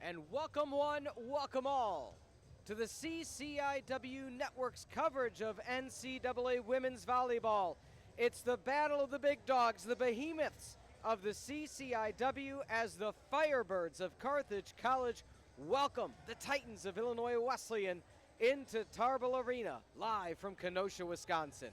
And welcome one, welcome all to the CCIW Network's coverage of NCAA women's volleyball. It's the battle of the big dogs, the behemoths of the CCIW, as the Firebirds of Carthage College welcome the Titans of Illinois Wesleyan into Tarble Arena, live from Kenosha, Wisconsin.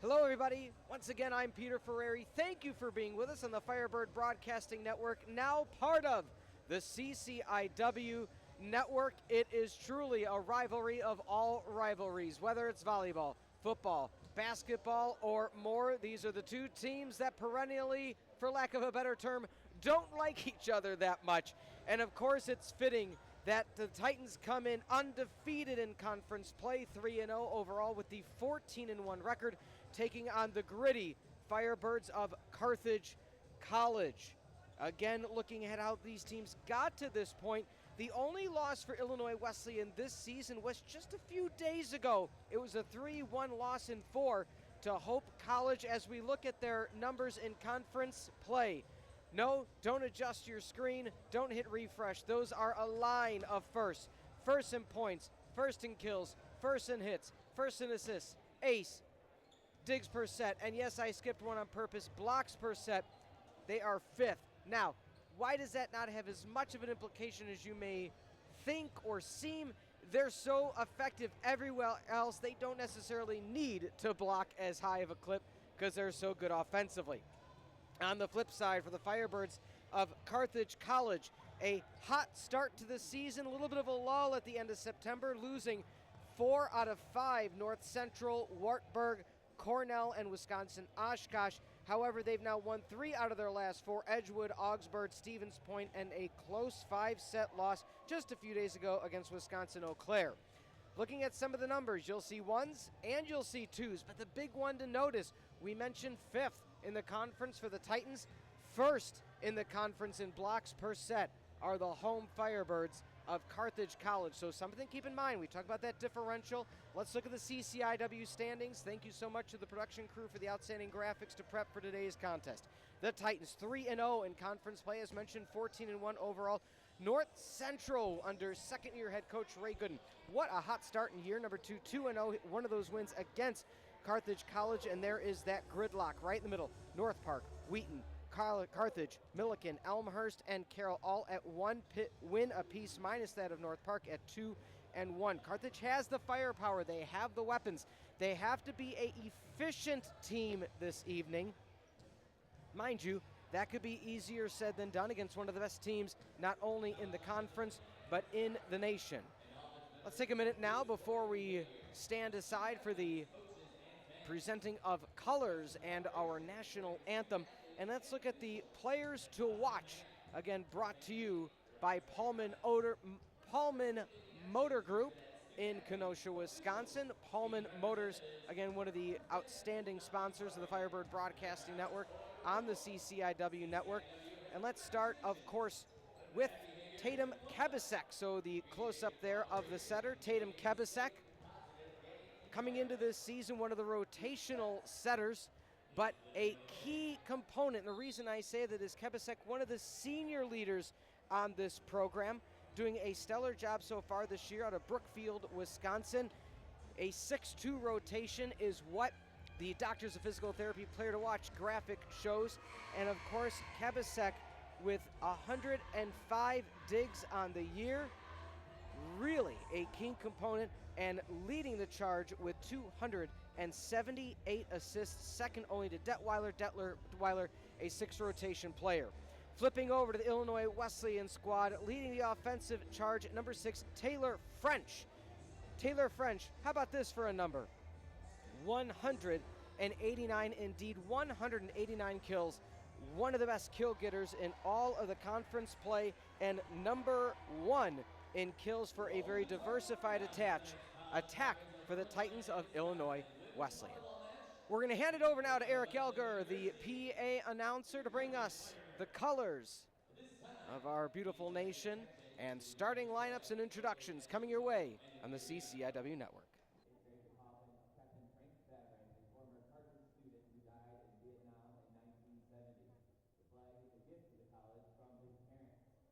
Hello, everybody. Once again, I'm Peter Ferreri. Thank you for being with us on the Firebird Broadcasting Network, now part of the CCIW Network. It is truly a rivalry of all rivalries, whether it's volleyball, football, basketball, or more. These are the two teams that perennially, for lack of a better term, don't like each other that much. And of course, it's fitting that the Titans come in undefeated in conference play, 3-0 overall with the 14-1 record, taking on the gritty Firebirds of Carthage College. Again, looking at how these teams got to this point, the only loss for Illinois Wesleyan this season was just a few days ago. It was a 3-1 loss in 4 to Hope College as we look at their numbers in conference play. No, don't adjust your screen. Don't hit refresh. Those are a line of firsts. First in points, first in kills, first in hits, first in assists, ace, digs per set, and yes, I skipped one on purpose, blocks per set. They are fifth. Now, why does that not have as much of an implication as you may think or seem? They're so effective everywhere else, they don't necessarily need to block as high of a clip because they're so good offensively. On the flip side, for the Firebirds of Carthage College, a hot start to the season, a little bit of a lull at the end of September, losing 4 out of 5 North Central, Wartburg, Cornell, and Wisconsin Oshkosh. However, they've now won 3 out of their last 4, Edgewood, Augsburg, Stevens Point, and a close 5-set loss just a few days ago against Wisconsin Eau Claire. Looking at some of the numbers, you'll see ones and you'll see twos, but the big one to notice, we mentioned 5th in the conference for the Titans. 1st in the conference in blocks per set are the home Firebirds of Carthage College. So something to keep in mind. We talk about that differential. Let's look at the CCIW standings. Thank you so much to the production crew for the outstanding graphics to prep for today's contest. The Titans 3-0 in conference play, as mentioned, 14-1 overall. North Central under second-year head coach Ray Gooden. What a hot start in year number 2, 2-0. One of those wins against Carthage College, and there is that gridlock right in the middle. North Park, Wheaton, Carthage, Milliken, Elmhurst, and Carroll all at 1 win apiece, minus that of North Park at 2-1. Carthage has the firepower. They have the weapons. They have to be an efficient team this evening. Mind you, that could be easier said than done against one of the best teams, not only in the conference, but in the nation. Let's take a minute now before we stand aside for the presenting of colors and our national anthem. And let's look at the players to watch, again brought to you by Pullman Motor Group in Kenosha, Wisconsin. Pullman Motors, again, one of the outstanding sponsors of the Firebird Broadcasting Network on the CCIW Network. And let's start, of course, with Tatum Kebasek. So the close-up there of the setter, Tatum Kebasek, coming into this season, one of the rotational setters, but a key component. And the reason I say that is Kebasek, one of the senior leaders on this program, doing a stellar job so far this year out of Brookfield, Wisconsin. A 6-2 rotation is what the Doctors of Physical Therapy Player to Watch graphic shows. And of course, Kebasek with 105 digs on the year. Really a key component and leading the charge with 278 assists, second only to Detweiler, a 6 rotation player. Flipping over to the Illinois Wesleyan squad, leading the offensive charge, number 6, Taylor French. Taylor French, how about this for a number? 189, indeed 189 kills. One of the best kill getters in all of the conference play, and number 1 in kills for a very diversified attack for the Titans of Illinois Wesleyan. We're going to hand it over now to Eric Elger, the PA announcer, to bring us the colors of our beautiful nation and starting lineups and introductions coming your way on the CCIW Network. The flag is a gift to the college from his parents.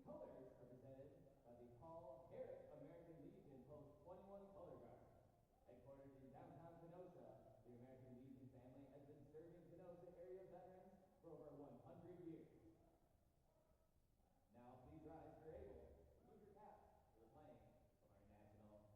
colors are presented by the Paul Harris American Legion Post 21 Color Guard. Headquartered in downtown Kenosha, the American Legion family has been serving Kenosha area veterans for over 100 years. Now please rise if you're able. Remove your caps for the playing of our national anthem.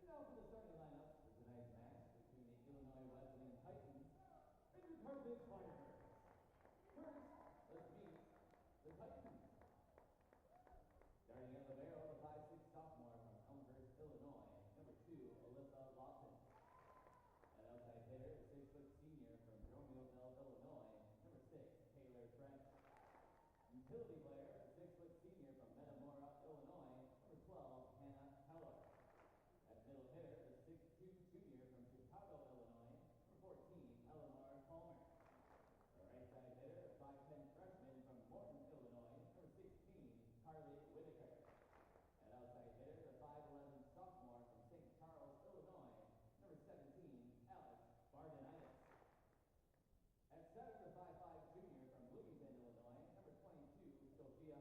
Now for the starting lineups for tonight's match between the Illinois Wesleyan Titans and your Carthage Firebirds. First, let's meet the Titans. Starting at the barrel, the 5'6" sophomore from Elmhurst, Illinois, number 2, Alyssa Lawson. At outside hitter, the 6' senior from Romeoville, Illinois, number 6, Taylor French. Utility player, the 6' senior from Metamora, Illinois, number 12, Hannah Heller. At middle hitter, the 6'2" junior from Chicago, Illinois, number 14, Eleanor Palmer. The right side hitter, the 5'10" freshman from Morton, Illinois, number 16, Carly Whitaker. At outside hitter, the 5'11" sophomore from St. Charles, Illinois, number 17, Alex Bardenitis. At center, the 5'5" junior from Bloomington, Illinois, number 22, Sophia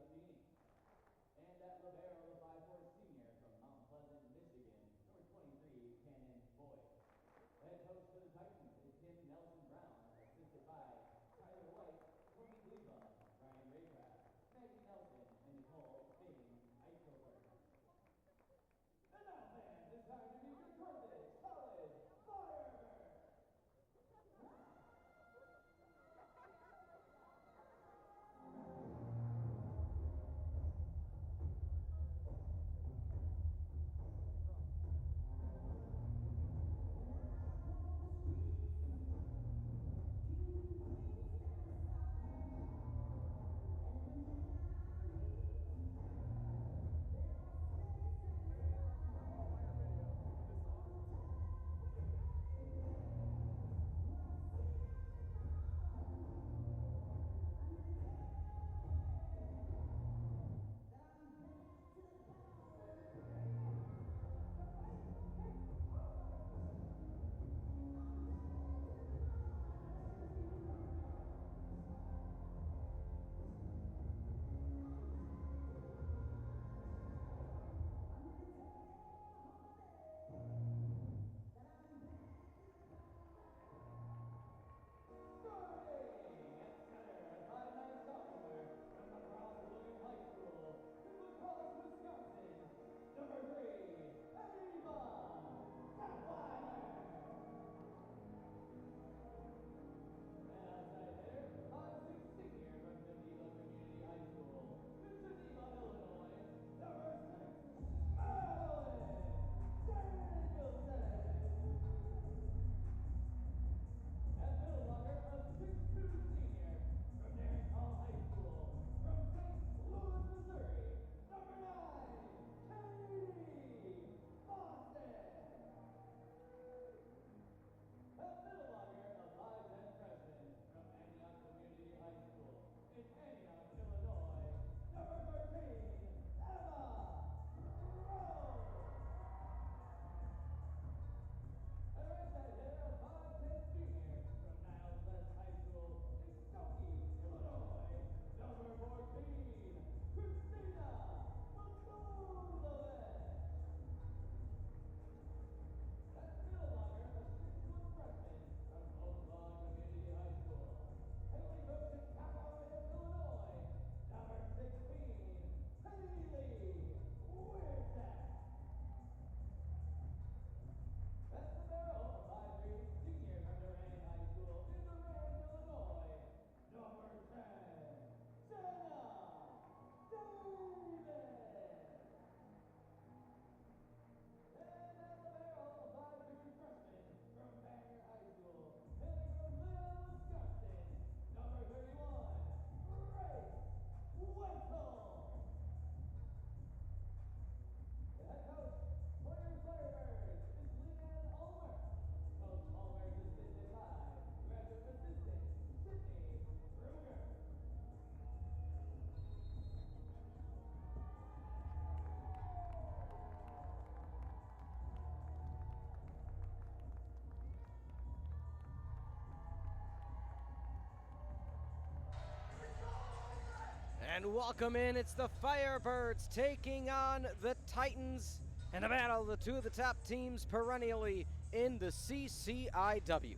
And welcome in, it's the Firebirds taking on the Titans in a battle of the two of the top teams perennially in the CCIW.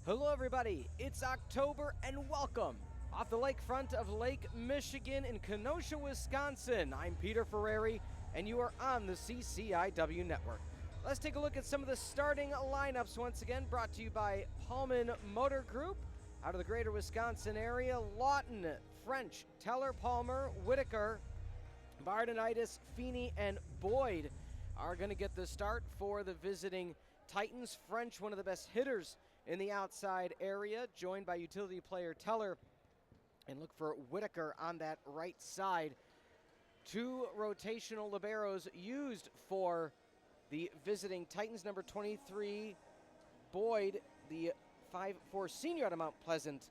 Hello everybody, it's October and welcome off the lakefront of Lake Michigan in Kenosha, Wisconsin. I'm Peter Ferreri and you are on the CCIW network. Let's take a look at some of the starting lineups once again, brought to you by Pullman Motor Group out of the greater Wisconsin area. Lawton, French, Teller, Palmer, Whitaker, Bardenitis, Feeney, and Boyd are going to get the start for the visiting Titans. French, one of the best hitters in the outside area, joined by utility player Teller. And look for Whitaker on that right side. Two rotational liberos used for the visiting Titans. Number 23, Boyd, the 5'4" senior out of Mount Pleasant,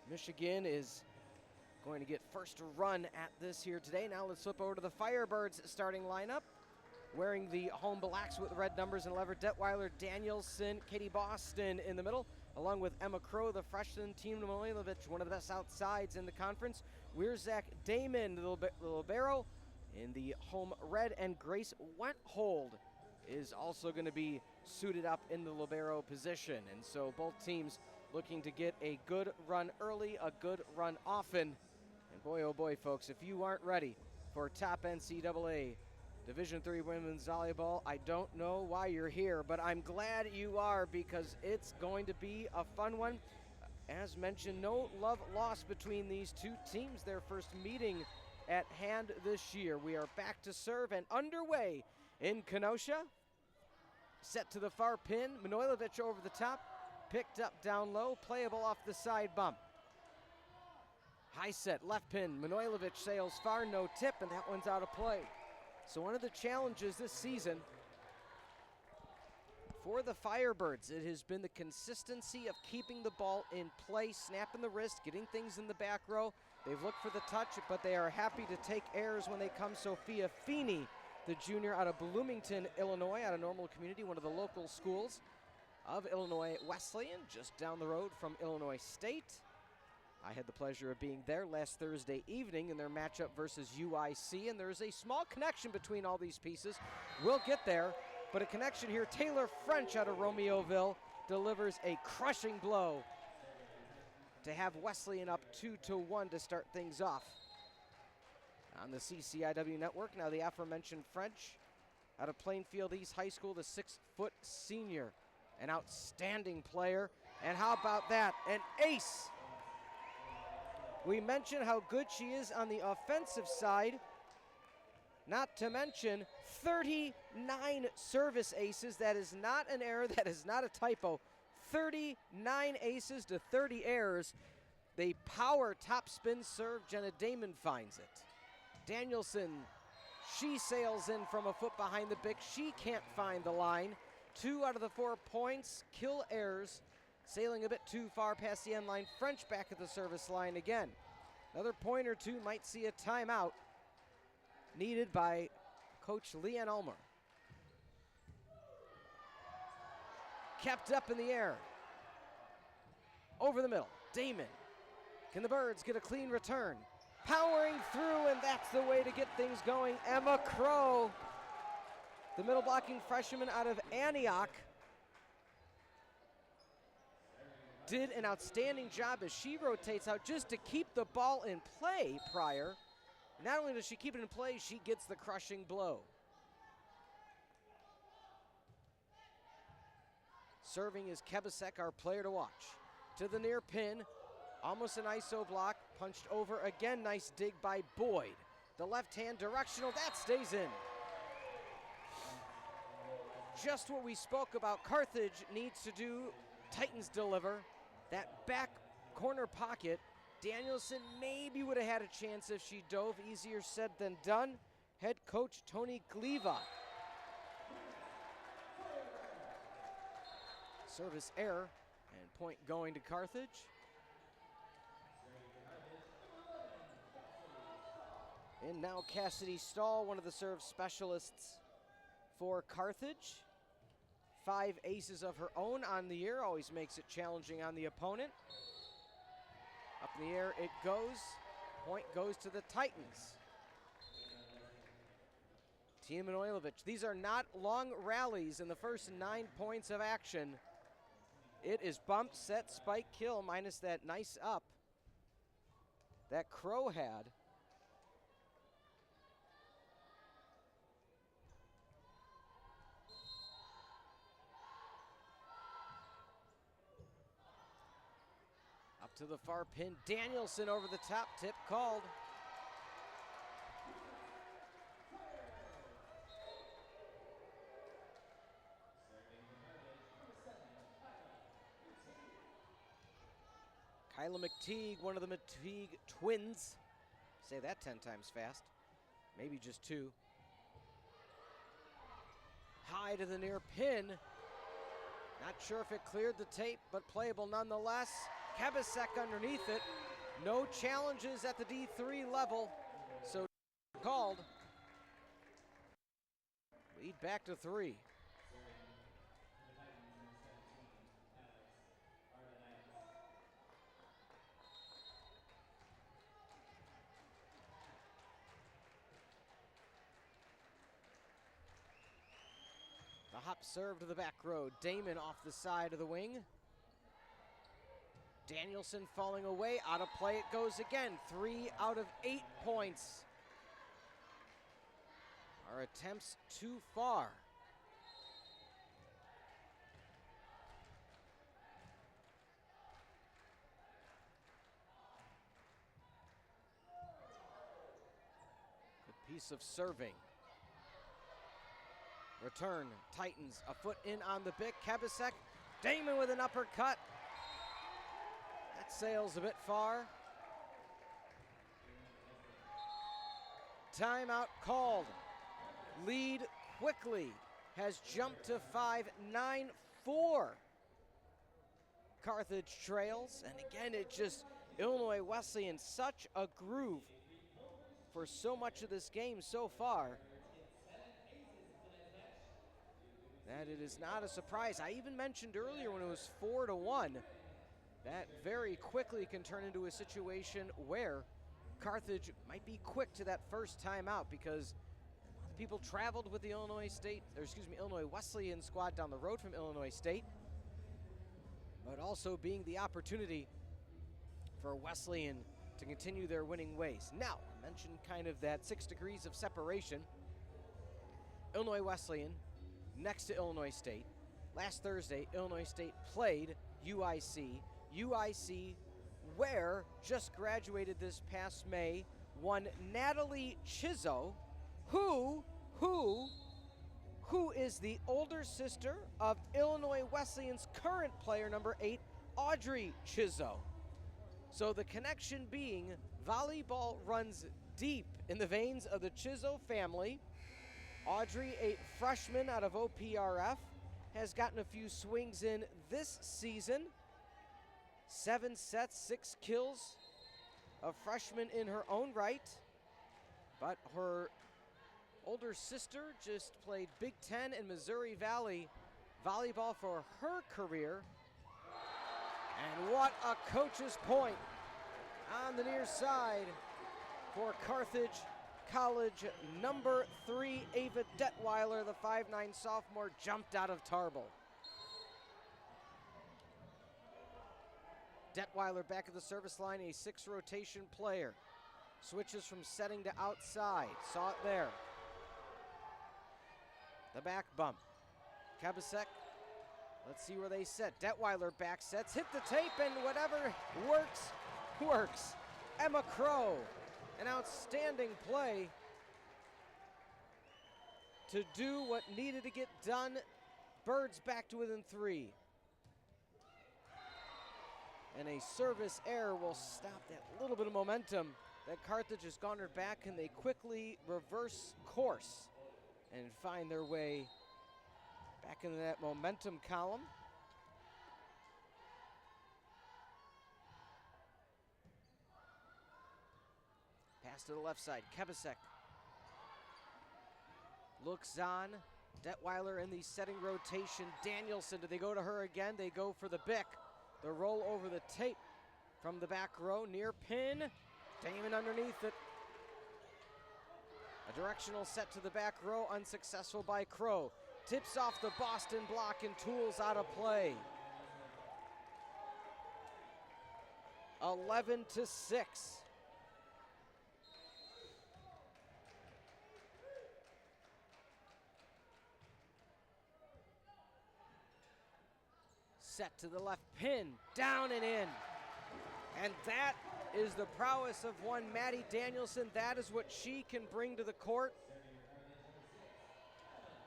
Michigan, is going to get first run at this here today. Now let's flip over to the Firebirds starting lineup. Wearing the home blacks with red numbers and lever, Detweiler, Danielson, Katie Boston in the middle, along with Emma Crow, the freshman, Team Mojlovic, one of the best outsides in the conference. Wierzak Damon, the libero, in the home red, and Grace Wenthold is also going to be suited up in the libero position. And so both teams looking to get a good run early, a good run often. And boy, oh boy, folks, if you aren't ready for top NCAA Division III women's volleyball, I don't know why you're here, but I'm glad you are, because it's going to be a fun one. As mentioned, no love lost between these two teams. Their first meeting at hand this year. We are back to serve and underway in Kenosha. Set to the far pin, Manojlovic over the top, picked up down low, playable off the side bump. High set, left pin, Manojlovic sails far, no tip, and that one's out of play. So one of the challenges this season for the Firebirds, it has been the consistency of keeping the ball in play, snapping the wrist, getting things in the back row. They've looked for the touch, but they are happy to take errors when they come. Sophia Feeney, the junior out of Bloomington, Illinois, out of Normal Community, one of the local schools of Illinois Wesleyan, just down the road from Illinois State. I had the pleasure of being there last Thursday evening in their matchup versus UIC, and there's a small connection between all these pieces. We'll get there, but a connection here. Taylor French out of Romeoville delivers a crushing blow to have Wesleyan up 2-1 to start things off on the CCIW network. Now the aforementioned French out of Plainfield East High School, the 6-foot senior, an outstanding player. And how about that, an ace. We mentioned how good she is on the offensive side, not to mention 39 service aces. That is not an error, that is not a typo. 39 aces to 30 errors. They power top spin serve, Jenna Damon finds it. Danielson, she sails in from a foot behind the bick. She can't find the line. 2 out of the 4 points, kill errors. Sailing a bit too far past the end line. French back at the service line again. Another point or two might see a timeout needed by Coach Leanne Ulmer. Kept up in the air. Over the middle, Damon. Can the Birds get a clean return? Powering through, and that's the way to get things going. Emma Crow, the middle blocking freshman out of Antioch, did an outstanding job as she rotates out just to keep the ball in play prior. Not only does she keep it in play, she gets the crushing blow. Serving is Kebasek, our player to watch. To the near pin, almost an ISO block, punched over again, nice dig by Boyd. The left hand directional, that stays in. Just what we spoke about Carthage needs to do, Titans deliver. That back corner pocket, Danielson maybe would have had a chance if she dove. Easier said than done. Head coach Tony Gliva. Service error, and point going to Carthage. And now Cassidy Stahl, one of the serve specialists for Carthage. 5 aces of her own on the year, always makes it challenging on the opponent. Up in the air it goes. Point goes to the Titans. Timanojlovic. These are not long rallies in the first 9 points of action. It is bump, set, spike, kill, minus that nice up that Crow had. Up to the far pin, Danielson over the top, tip called. Kyla McTeague, one of the McTeague twins. Say that 10 times fast. Maybe just 2. High to the near pin. Not sure if it cleared the tape, but playable nonetheless. Kebasek underneath it. No challenges at the D3 level, so called. Lead back to 3. The hop serve to the back row. Damon off the side of the wing. Danielson falling away. Out of play it goes again. 3 out of 8 points. Our attempts too far. Good piece of serving. Return, Titans, a foot in on the pick. Kebasek, Damon with an uppercut. That sails a bit far. Timeout called. Lead quickly has jumped to 5, 9-4. Carthage trails, and again, it just, Illinois Wesleyan, such a groove for so much of this game so far that it is not a surprise. I even mentioned earlier when it was 4-1, that very quickly can turn into a situation where Carthage might be quick to that first timeout because people traveled with the Illinois Wesleyan squad down the road from Illinois State, but also being the opportunity for Wesleyan to continue their winning ways. Now, I mentioned kind of that 6 degrees of separation. Illinois Wesleyan next to Illinois State. Last Thursday, Illinois State played UIC. UIC, where just graduated this past May, one Natalie Chizzo, who is the older sister of Illinois Wesleyan's current player, number 8, Audrey Chizzo. So the connection being volleyball runs deep in the veins of the Chizzo family. Audrey, a freshman out of OPRF, has gotten a few swings in this season. 7 sets, 6 kills. A freshman in her own right. But her older sister just played Big Ten and Missouri Valley volleyball for her career. And what a coach's point on the near side for Carthage College. Number 3, Ava Detweiler, the 5'9" sophomore, jumped out of Tarble. Detweiler back at the service line, a 6 rotation player. Switches from setting to outside. Saw it there. The back bump. Kebasek, let's see where they set. Detweiler back sets, hit the tape, and whatever works, works. Emma Crow, an outstanding play to do what needed to get done. Birds back to within 3. And a service error will stop that little bit of momentum that Carthage has garnered back, and they quickly reverse course and find their way back into that momentum column. Pass to the left side, Kebasek looks on. Detweiler in the setting rotation. Danielson, do they go to her again? They go for the Bick. The roll over the tape from the back row, near pin. Damon underneath it. A directional set to the back row, unsuccessful by Crow. Tips off the Boston block and tools out of play. 11-6. Set to the left, pin, down and in. And that is the prowess of one Maddie Danielson. That is what she can bring to the court.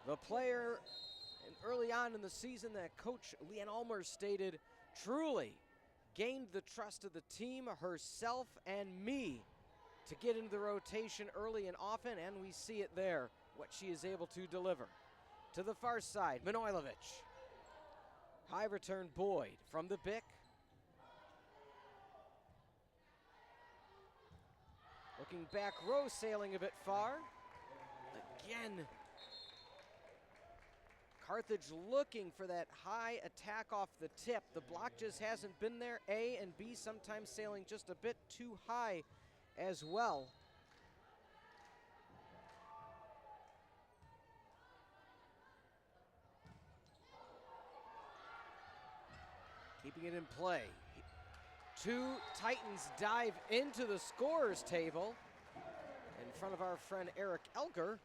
The player early on in the season that Coach Leanne Ulmer stated truly gained the trust of the team, herself and me, to get into the rotation early and often, and we see it there, what she is able to deliver. To the far side, Manojlovic. High return Boyd from the Bick. Looking back row, sailing a bit far. Again, Carthage looking for that high attack off the tip. The block just hasn't been there, A, and B, sometimes sailing just a bit too high as well. Keeping it in play. Two Titans dive into the scorer's table in front of our friend Eric Elger.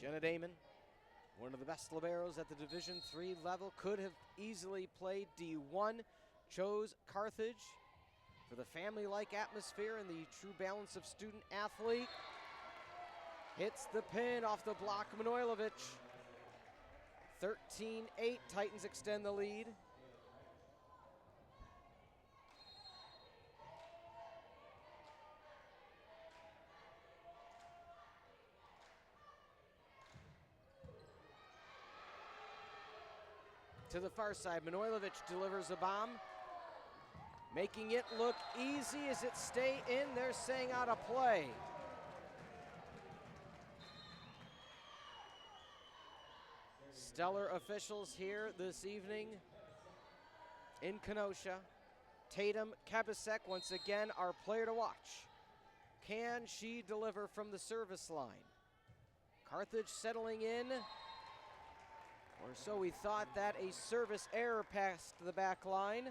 Jenna Damon, one of the best liberos at the Division III level, could have easily played D1, chose Carthage for the family-like atmosphere and the true balance of student athlete. Hits the pin off the block, Manojlovic. 13-8, Titans extend the lead. To the far side, Manojlovic delivers a bomb, making it look easy as it stay in. They're saying out of play. Stellar officials here this evening in Kenosha. Tatum Kabasek, once again, our player to watch. Can she deliver from the service line? Carthage settling in. Or so we thought. That a service error past the back line.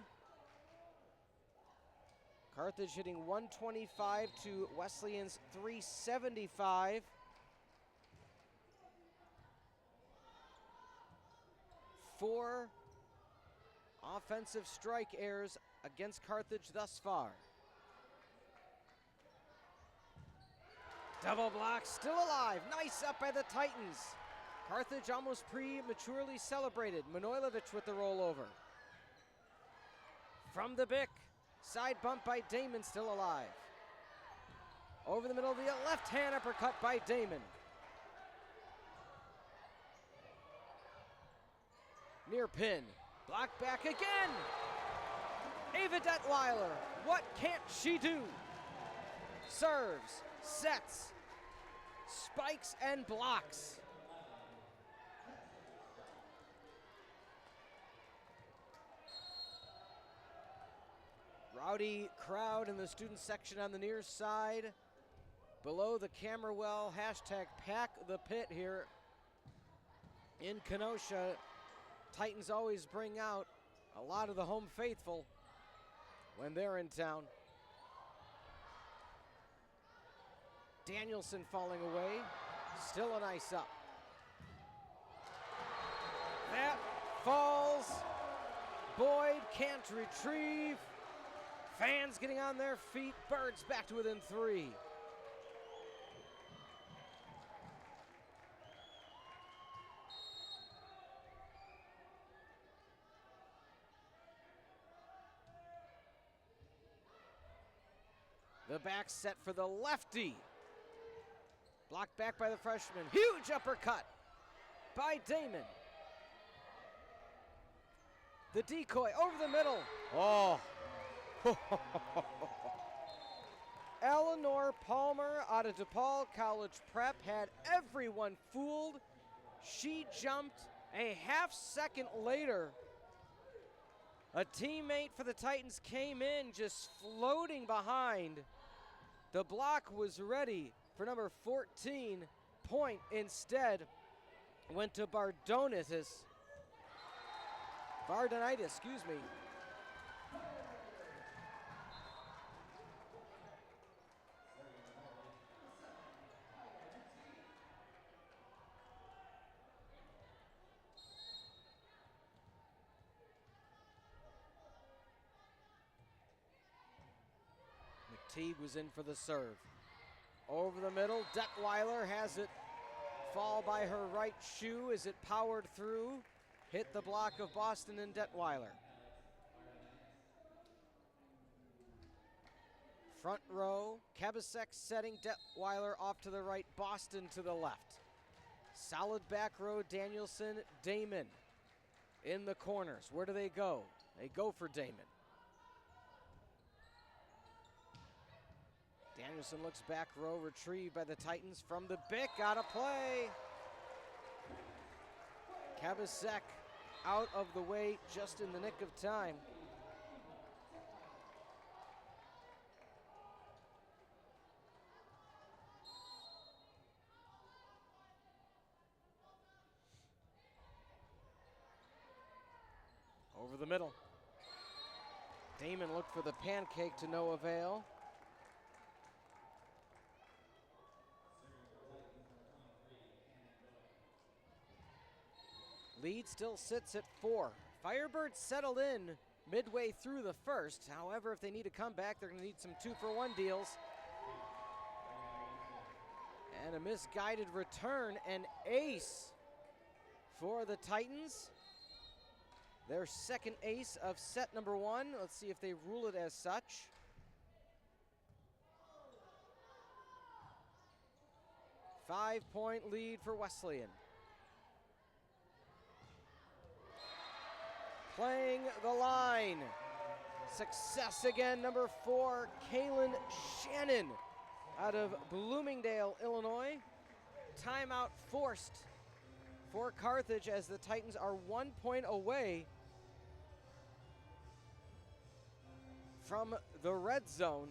Carthage hitting 125 to Wesleyan's 375. Four offensive strike errors against Carthage thus far. Double block, still alive. Nice up by the Titans. Carthage almost prematurely celebrated. Manojlovic with the rollover. From the Bick, side bump by Damon, still alive. Over the middle of the left hand uppercut by Damon. Near pin, block back again. Ava Detweiler, what can't she do? Serves, sets, spikes and blocks. Rowdy crowd in the student section on the near side. Below the camera well, hashtag pack the pit here in Kenosha. Titans always bring out a lot of the home faithful when they're in town. Danielson falling away, still a nice up. That falls. Boyd can't retrieve. Fans getting on their feet. Birds back to within 3. The back set for the lefty. Blocked back by the freshman. Huge uppercut by Damon. The decoy over the middle. Oh. Eleanor Palmer out of DePaul College Prep had everyone fooled. She jumped a half second later. A teammate for the Titans came in just floating behind. The block was ready for number 14. Point instead went to Bardonitis, excuse me. McTeague was in for the serve. Over the middle, Detweiler has it fall by her right shoe as it powered through. Hit the block of Boston and Detweiler. Front row, Kabasek setting Detweiler off to the right, Boston to the left. Solid back row, Danielson, Damon in the corners. Where do they go? They go for Damon. Danielson looks back row, retrieved by the Titans from the Bick, out of play. Kabasek out of the way just in the nick of time. Over the middle. Damon looked for the pancake to no avail. Lead still sits at 4. Firebirds settled in midway through the first. However, if they need to come back, they're going to need some 2-for-1 deals. And a misguided return, an ace for the Titans. Their second ace of set number 1. Let's see if they rule it as such. Five-point lead for Wesleyan. Playing the line. Success again, number 4, Kaylin Shannon out of Bloomingdale, Illinois. Timeout forced for Carthage as the Titans are 1 point away from the red zone.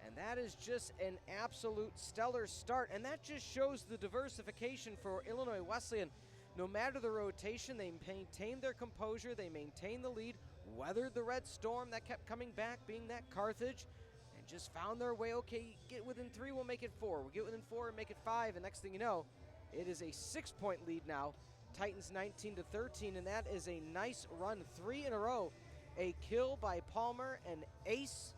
And that is just an absolute stellar start. And that just shows the diversification for Illinois Wesleyan. No matter the rotation, they maintained their composure, they maintained the lead, weathered the red storm that kept coming back, being that Carthage, and just found their way. Okay, get within 3, we'll make it 4. We'll get within 4 and make it 5, and next thing you know, it is a 6-point lead now. Titans 19-13, and that is a nice run. 3 in a row. A kill by Palmer, an ace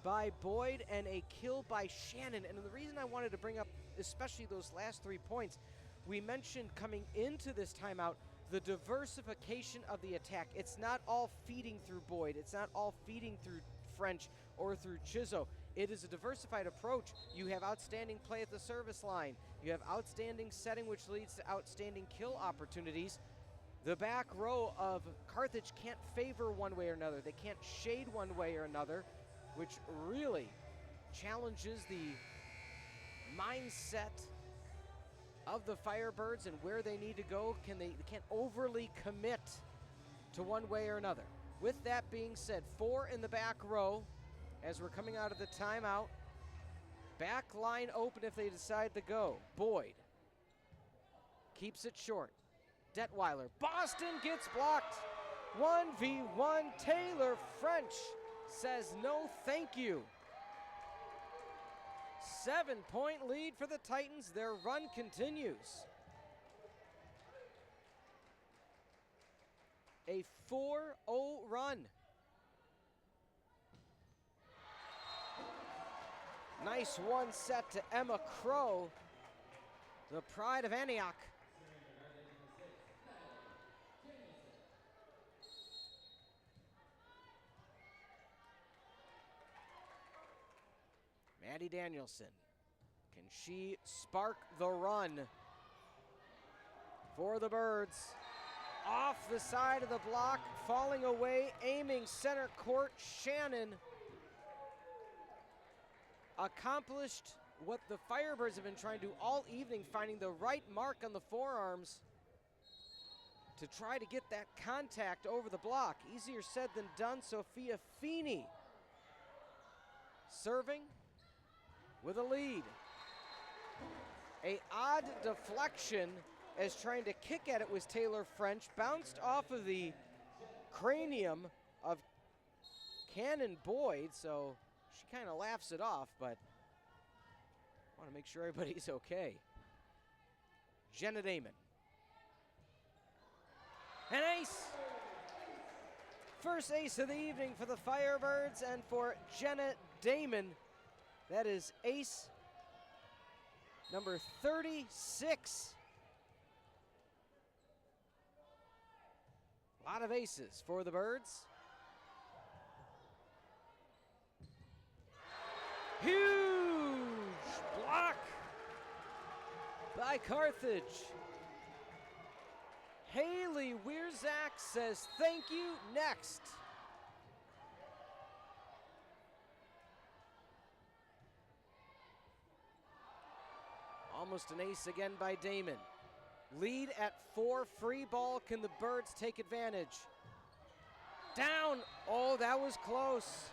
by Boyd, and a kill by Shannon. And the reason I wanted to bring up especially those last 3 points, we mentioned coming into this timeout the diversification of the attack. It's not all feeding through Boyd. It's not all feeding through French or through Chizzo. It is a diversified approach. You have outstanding play at the service line. You have outstanding setting, which leads to outstanding kill opportunities. The back row of Carthage can't favor one way or another. They can't shade one way or another, which really challenges the mindset of the Firebirds and where they need to go. They can't overly commit to one way or another. With that being said, 4 in the back row as we're coming out of the timeout. Back line open if they decide to go. Boyd keeps it short. Detweiler. Boston gets blocked. 1v1. Taylor French says no thank you. 7-point lead for the Titans. Their run continues. A 4-0 run. Nice one set to Emma Crow, the pride of Antioch. Maddie Danielson, can she spark the run for the Birds? Off the side of the block, falling away, aiming center court. Shannon accomplished what the Firebirds have been trying to do all evening, finding the right mark on the forearms to try to get that contact over the block. Easier said than done. Sophia Feeney serving with a lead. A odd deflection as trying to kick at it was Taylor French. Bounced off of the cranium of Cannon Boyd, so she kind of laughs it off, but I want to make sure everybody's okay. Jenna Damon. An ace! First ace of the evening for the Firebirds, and for Jenna Damon, that is ace number 36. A lot of aces for the Birds. Huge block by Carthage. Haley Wierzak says thank you, next. Almost an ace again by Damon. Lead at 4, free ball. Can the Birds take advantage? Down. Oh, that was close.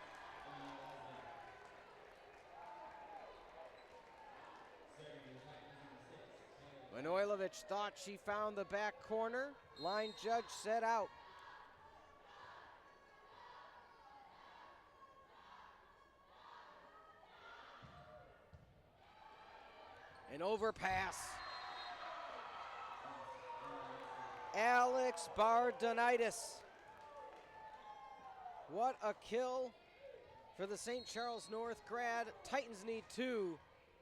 Manojlovic thought she found the back corner. Line judge said out. An overpass. Alex Bardonitis. What a kill for the St. Charles North grad. Titans need 2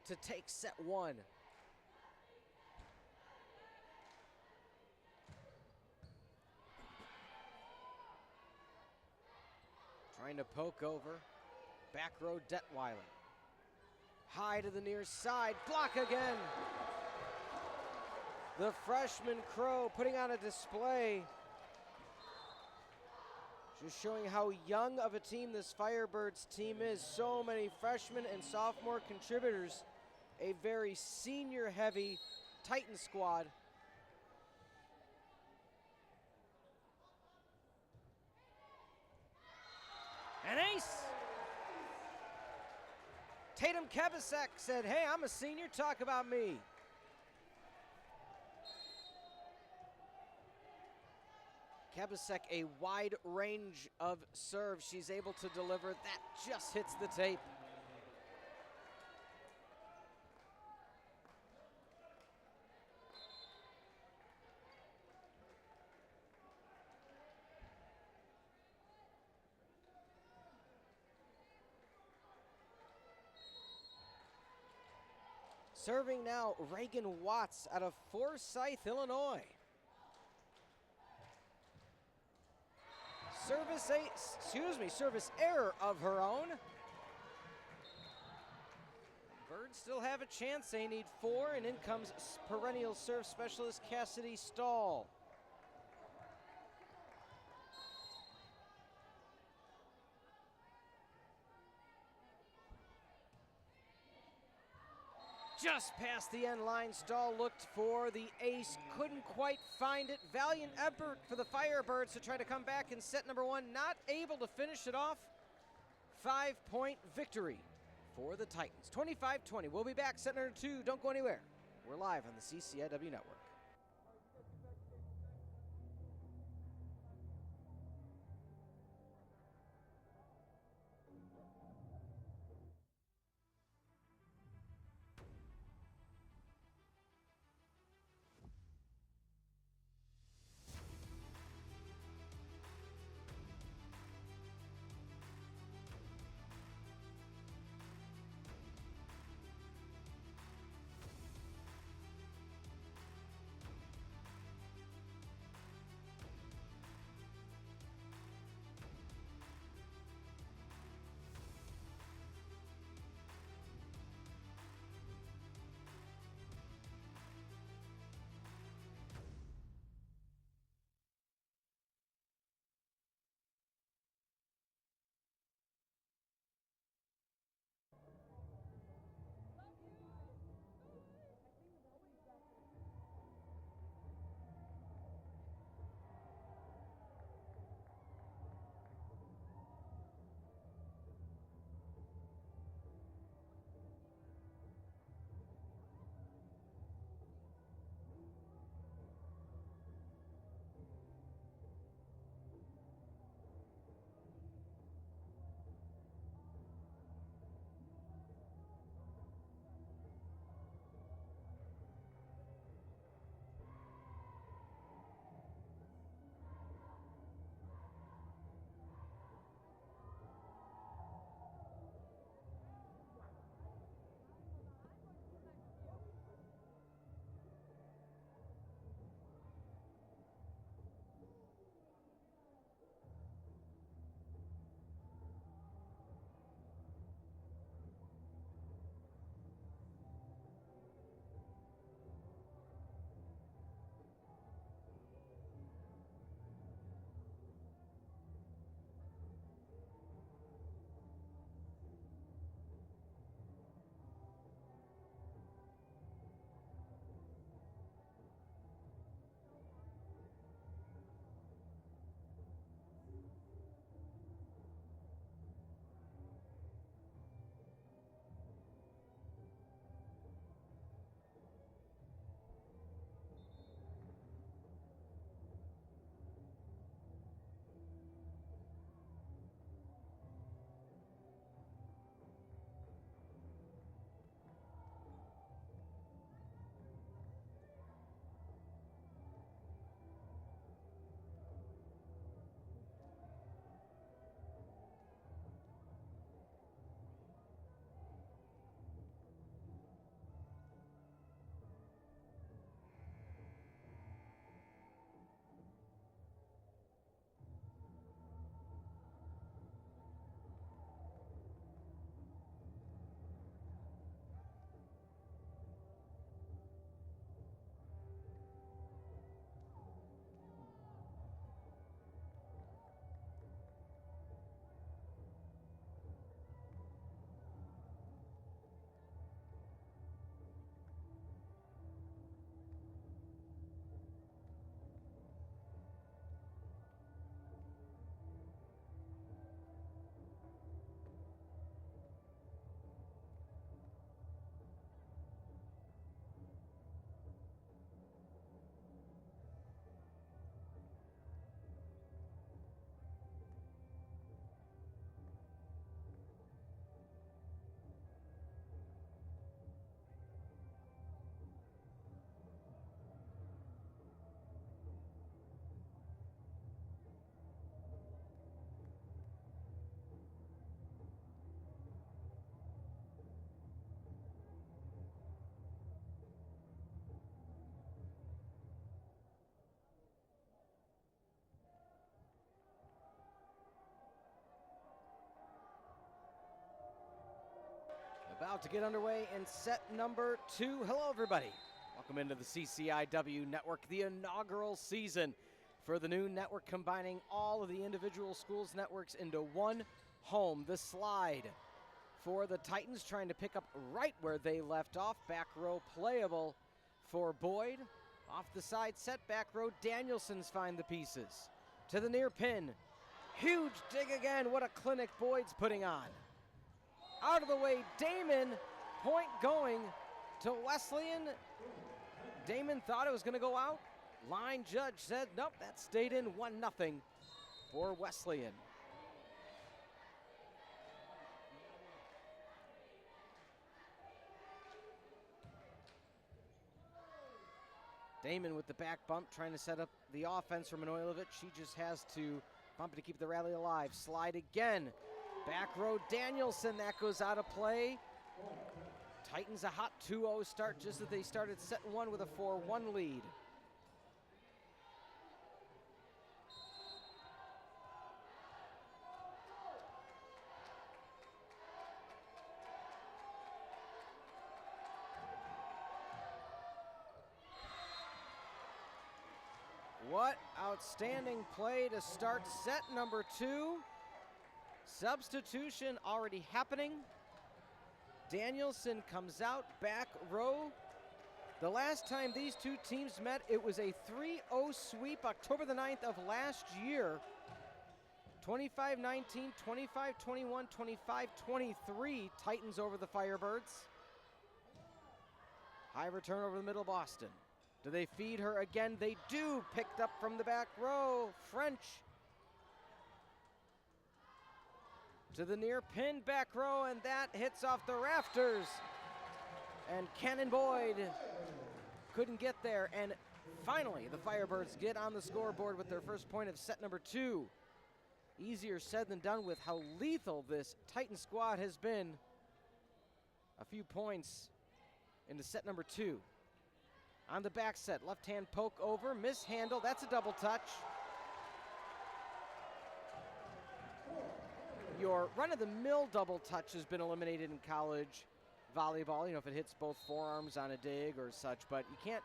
to take set 1. Trying to poke over. Back row Detweiler. High to the near side. Block again. The freshman Crow putting on a display. Just showing how young of a team this Firebirds team is. So many freshmen and sophomore contributors. A very senior heavy Titan squad. An ace! Tatum Kevasek said, hey, I'm a senior, talk about me. Kevasek, a wide range of serves she's able to deliver. That just hits the tape. Serving now, Reagan Watts out of Forsyth, Illinois. Service error of her own. Birds still have a chance. They need 4, and in comes perennial serve specialist Cassidy Stahl. Just past the end line, Stahl looked for the ace, couldn't quite find it. Valiant effort for the Firebirds to try to come back in set number 1, not able to finish it off. 5-point victory for the Titans, 25-20. We'll be back set number 2, don't go anywhere. We're live on the CCIW Network. About to get underway in set number 2. Hello, everybody. Welcome into the CCIW Network, the inaugural season for the new network, combining all of the individual schools' networks into one home. The slide for the Titans, trying to pick up right where they left off. Back row playable for Boyd. Off the side set, back row, Danielson's find the pieces. To the near pin. Huge dig again. What a clinic Boyd's putting on. Out of the way, Damon, point going to Wesleyan. Damon thought it was going to go out. Line judge said, nope, that stayed in 1-0 for Wesleyan. Damon with the back bump, trying to set up the offense for Manojlovic. She just has to bump it to keep the rally alive. Slide again. Back row, Danielson, that goes out of play. Titans a hot 2-0 start, just as they started set 1 with a 4-1 lead. What outstanding play to start set number 2. Substitution already happening. Danielson comes out, back row. The last time these two teams met, it was a 3-0 sweep, October the 9th of last year. 25-19, 25-21, 25-23, Titans over the Firebirds. High return over the middle, Boston. Do they feed her again? They do. Picked up from the back row. French. To the near pin, back row, and that hits off the rafters. And Cannon Boyd couldn't get there. And finally, the Firebirds get on the scoreboard with their first point of set number 2. Easier said than done with how lethal this Titan squad has been. A few points into set number 2. On the back set, left-hand poke over, mishandle, that's a double touch. Your run-of-the-mill double touch has been eliminated in college volleyball, you know, if it hits both forearms on a dig or such, but you can't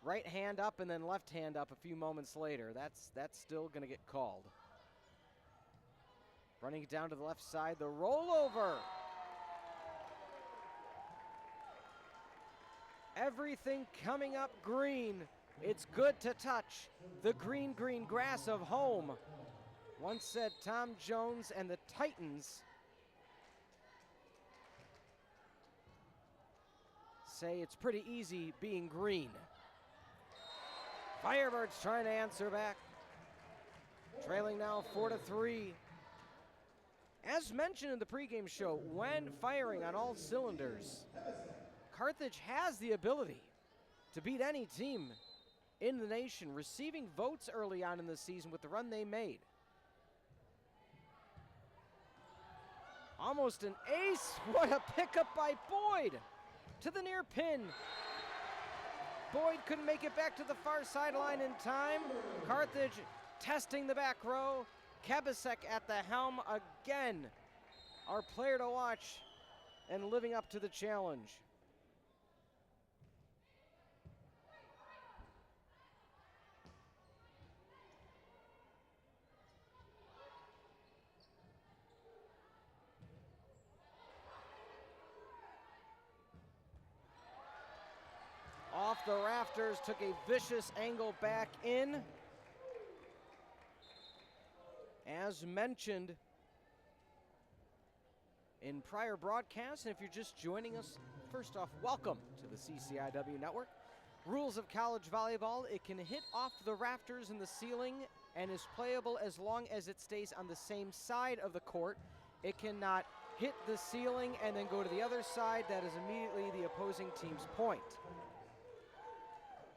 right hand up and then left hand up a few moments later. That's still gonna get called. Running it down to the left side, the rollover. Everything coming up green. It's good to touch the green, green grass of home. Once said Tom Jones, and the Titans say it's pretty easy being green. Firebirds trying to answer back. Trailing now 4-3. As mentioned in the pregame show, when firing on all cylinders, Carthage has the ability to beat any team in the nation, receiving votes early on in the season with the run they made. Almost an ace. What a pickup by Boyd to the near pin. Boyd couldn't make it back to the far sideline in time. Carthage testing the back row. Kabasek at the helm again. Our player to watch and living up to the challenge. Off the rafters, took a vicious angle back in. As mentioned in prior broadcasts, and if you're just joining us, first off, welcome to the CCIW Network. Rules of college volleyball: it can hit off the rafters and the ceiling and is playable as long as it stays on the same side of the court. It cannot hit the ceiling and then go to the other side. That is immediately the opposing team's point.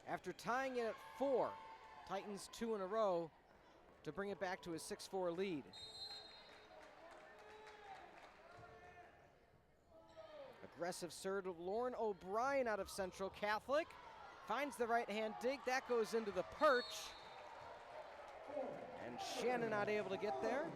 After tying it at 4, Titans 2 in a row to bring it back to a 6-4 lead. Aggressive serve of Lauren O'Brien out of Central Catholic. Finds the right-hand dig. That goes into the perch. And Shannon not able to get there.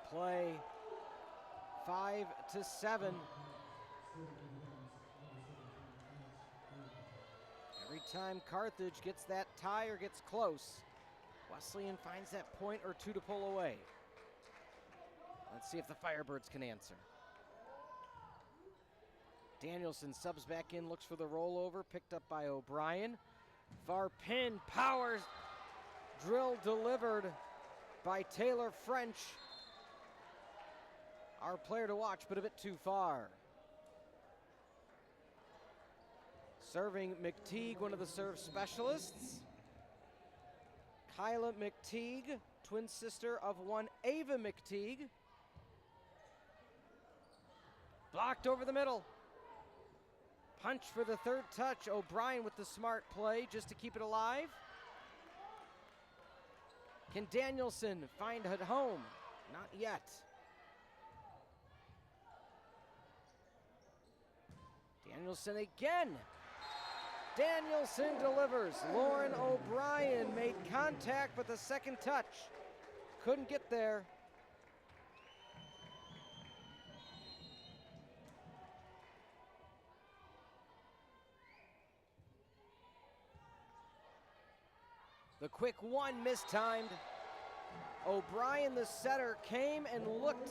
play 5-7. Every time Carthage gets that tie or gets close, Wesleyan finds that point or two to pull away. Let's see if the Firebirds can answer. Danielson subs back in, looks for the rollover, picked up by O'Brien. Far pin, powers, drill delivered by Taylor French. Our player to watch, but a bit too far. Serving McTeague, one of the serve specialists. Kyla McTeague, twin sister of one Ava McTeague. Blocked over the middle. Punch for the third touch. O'Brien with the smart play just to keep it alive. Can Danielson find it home? Not yet. Danielson again. Danielson delivers. Lauren O'Brien made contact with the second touch. Couldn't get there. The quick one mistimed. O'Brien, the setter, came and looked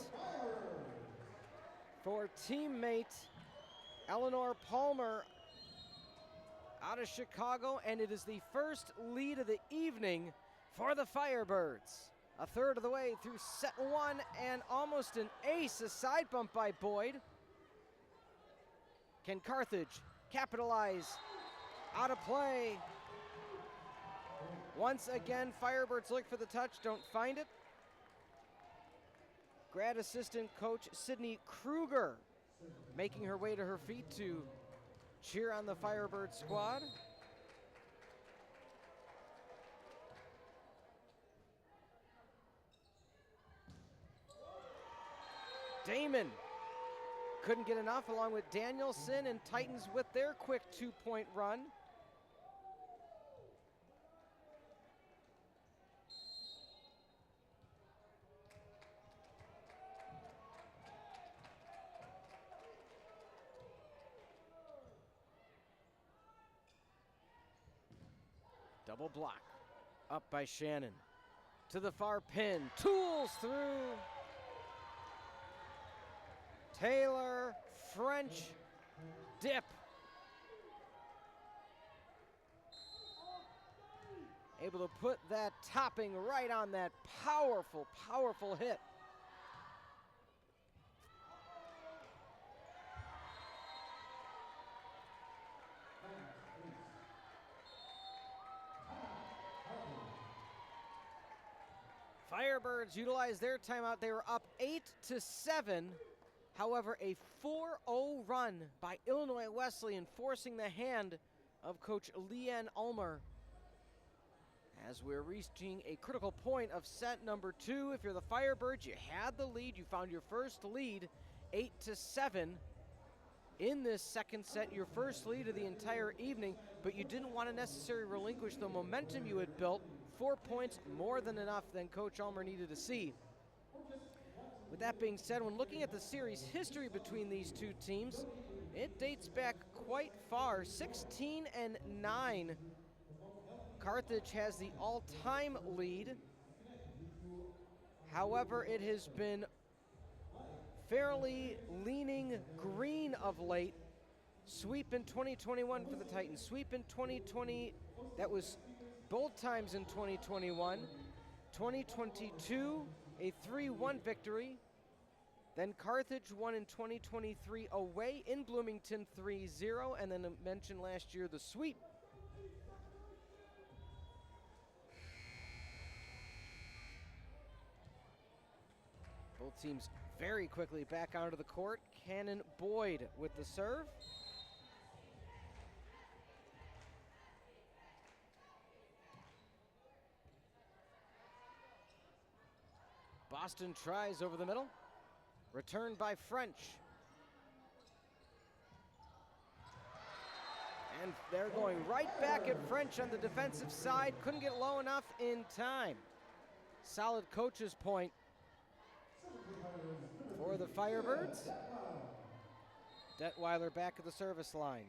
for teammate Eleanor Palmer out of Chicago, and it is the first lead of the evening for the Firebirds. A third of the way through set one, and almost an ace, a side bump by Boyd. Can Carthage capitalize? Out of play. Once again, Firebirds look for the touch, don't find it. Grad assistant coach Sydney Kruger making her way to her feet to cheer on the Firebird squad. Damon couldn't get enough, along with Danielson and Titans with their quick two-point run. Double block, up by Shannon. To the far pin, tools through. Taylor, French, dip. Able to put that topping right on that powerful, powerful hit. Firebirds utilized their timeout. They were up 8-7. However, a 4-0 run by Illinois Wesleyan, forcing the hand of Coach Leanne Ulmer. As we're reaching a critical point of set number 2, if you're the Firebirds, you had the lead. You found your first lead, 8-7 in this second set, your first lead of the entire evening, but you didn't want to necessarily relinquish the momentum you had built. 4 points, more than enough than Coach Ulmer needed to see. With that being said, when looking at the series history between these two teams, it dates back quite far, 16-9. Carthage has the all-time lead. However, it has been fairly leaning green of late. Sweep in 2021 for the Titans. Sweep in 2020, that was both times in 2021. 2022, a 3-1 victory. Then Carthage won in 2023 away in Bloomington 3-0, and then I mentioned last year the sweep. Both teams very quickly back onto the court. Cannon Boyd with the serve. Boston tries over the middle. Returned by French. And they're going right back at French on the defensive side. Couldn't get low enough in time. Solid coach's point. For the Firebirds, Detweiler back at the service line.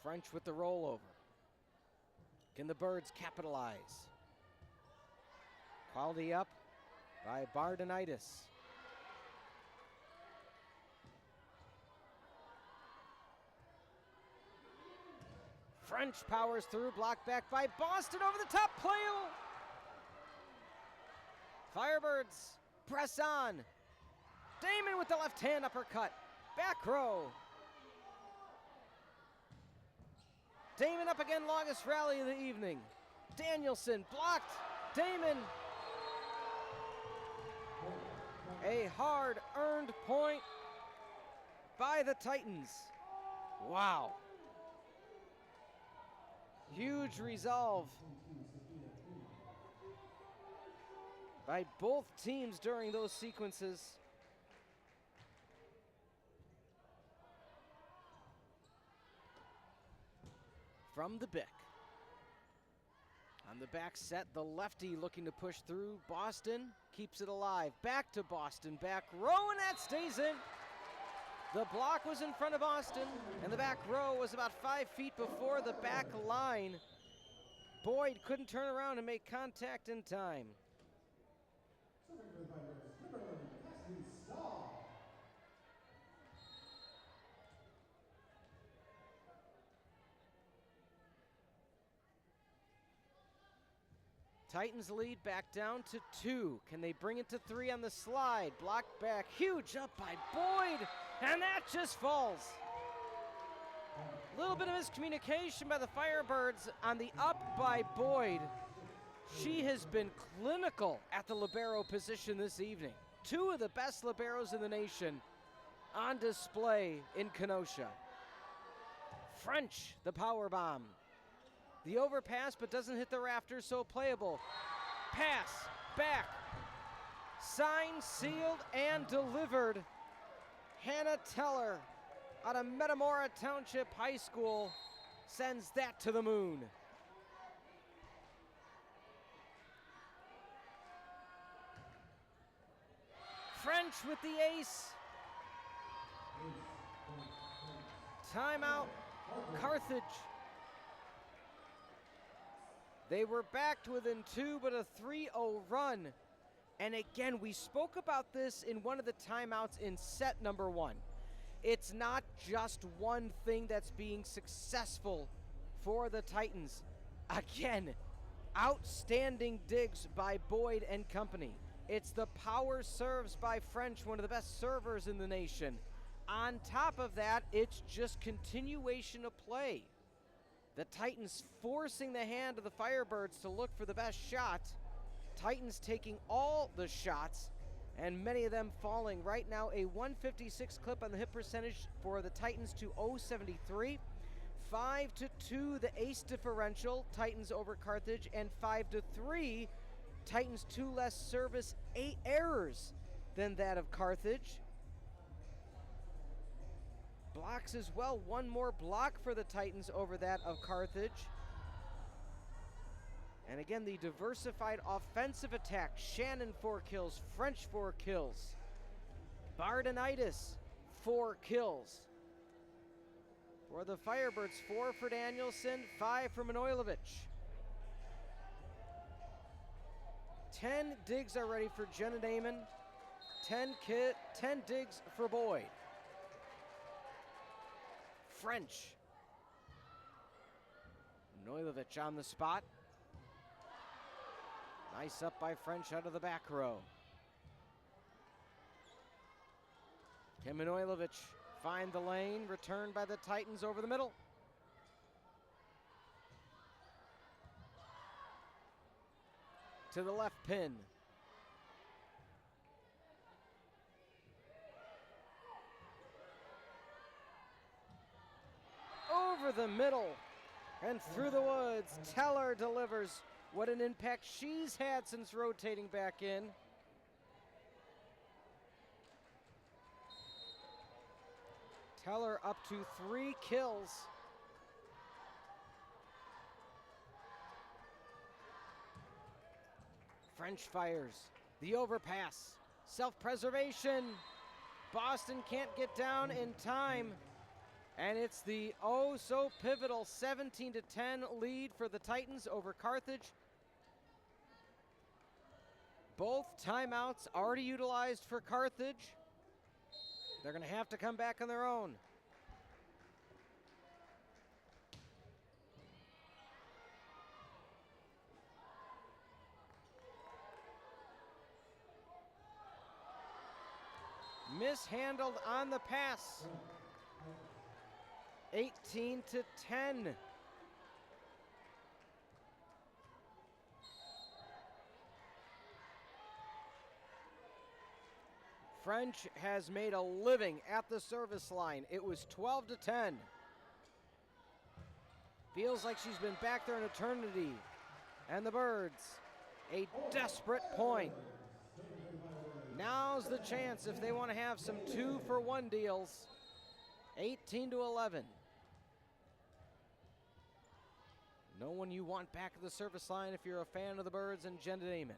French with the rollover. Can the Birds capitalize? Quality up by Bardenitis. French powers through, blocked back by Boston over the top, play. Firebirds press on. Damon with the left hand uppercut. Back row. Damon up again, longest rally of the evening. Danielson blocked. Damon. A hard-earned point by the Titans. Wow. Huge resolve by both teams during those sequences. From the Bick. On the back set, the lefty looking to push through. Boston keeps it alive. Back to Boston, back row, and that stays in. The block was in front of Boston, and the back row was about 5 feet before the back line. Boyd couldn't turn around and make contact in time. Titans lead back down to 2. Can they bring it to 3 on the slide? Blocked back, huge up by Boyd, and that just falls. A little bit of miscommunication by the Firebirds on the up by Boyd. She has been clinical at the libero position this evening. 2 of the best liberos in the nation on display in Kenosha. French, the power bomb. The overpass, but doesn't hit the rafters, so playable. Pass, back, signed, sealed, and delivered. Hannah Teller out of Metamora Township High School sends that to the moon. French with the ace. Timeout, Carthage. They were back to within 2, but a 3-0 run. And again, we spoke about this in one of the timeouts in set number 1. It's not just one thing that's being successful for the Titans. Again, outstanding digs by Boyd and company. It's the power serves by French, one of the best servers in the nation. On top of that, it's just continuation of play. The Titans forcing the hand of the Firebirds to look for the best shot. Titans taking all the shots, and many of them falling. Right now, a 156 clip on the hit percentage for the Titans to 073. 5-2 the ace differential, Titans over Carthage, and 5-3, Titans 2 less service, 8 errors than that of Carthage. Blocks as well, 1 more block for the Titans over that of Carthage. And again, the diversified offensive attack. Shannon 4 kills, French 4 kills. Bardenitis 4 kills. For the Firebirds, 4 for Danielson, 5 for Manojlovic. 10 digs are ready for Jenna Damon. 10 digs for Boyd. French. Manojlovic on the spot. Nice up by French out of the back row. Can Manojlovic find the lane? Returned by the Titans over the middle. To the left pin. Over the middle and through the woods. Teller delivers. What an impact she's had since rotating back in. Teller up to 3 kills. French fires. The overpass. Self-preservation. Boston can't get down in time. And it's the so pivotal 17-10 lead for the Titans over Carthage. Both timeouts already utilized for Carthage. They're going to have to come back on their own. Mishandled on the pass. 18-10. French has made a living at the service line. It was 12-10. Feels like she's been back there an eternity. And the Birds, a desperate point. Now's the chance if they want to have some 2-for-1 deals. 18-11. No one you want back at the service line if you're a fan of the Birds and Jen Damon.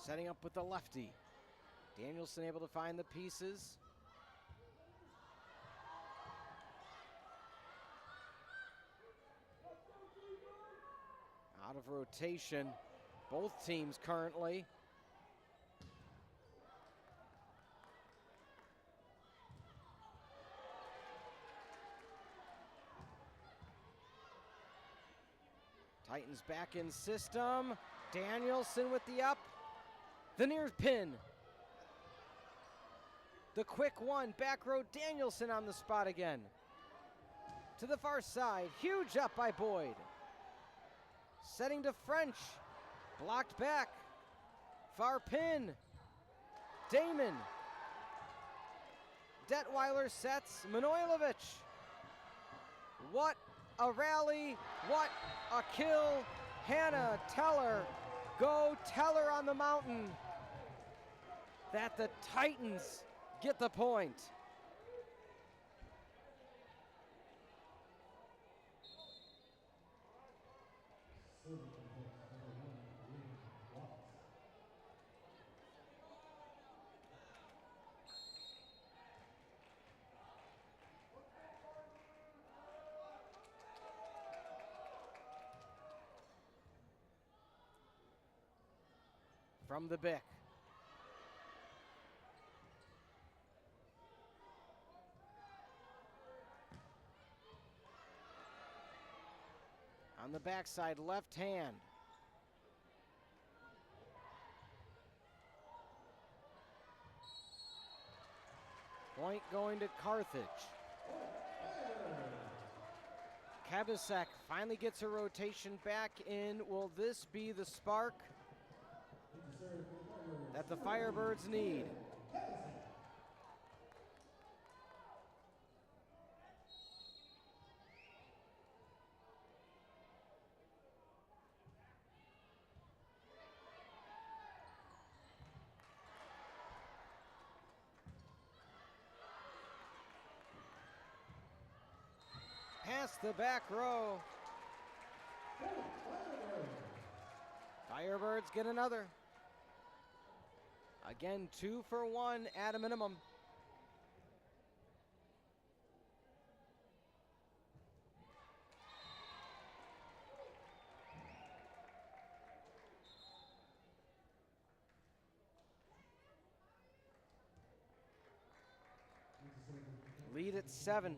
Setting up with the lefty. Danielson able to find the pieces. Out of rotation, both teams currently. Titans back in system. Danielson with the up. The near pin. The quick one. Back row Danielson on the spot again. To the far side. Huge up by Boyd. Setting to French. Blocked back. Far pin. Damon. Detweiler sets. Manojlovic. What a rally. What a kill. Hannah Teller. Go Teller on the mountain. That the Titans get the point. From the Bick. On the backside, left hand. Point going to Carthage. Kabasek finally gets a rotation back in. Will this be the spark that the Firebirds need? Past the back row. Firebirds get another. Again, 2-for-1 at a minimum. Lead at 7.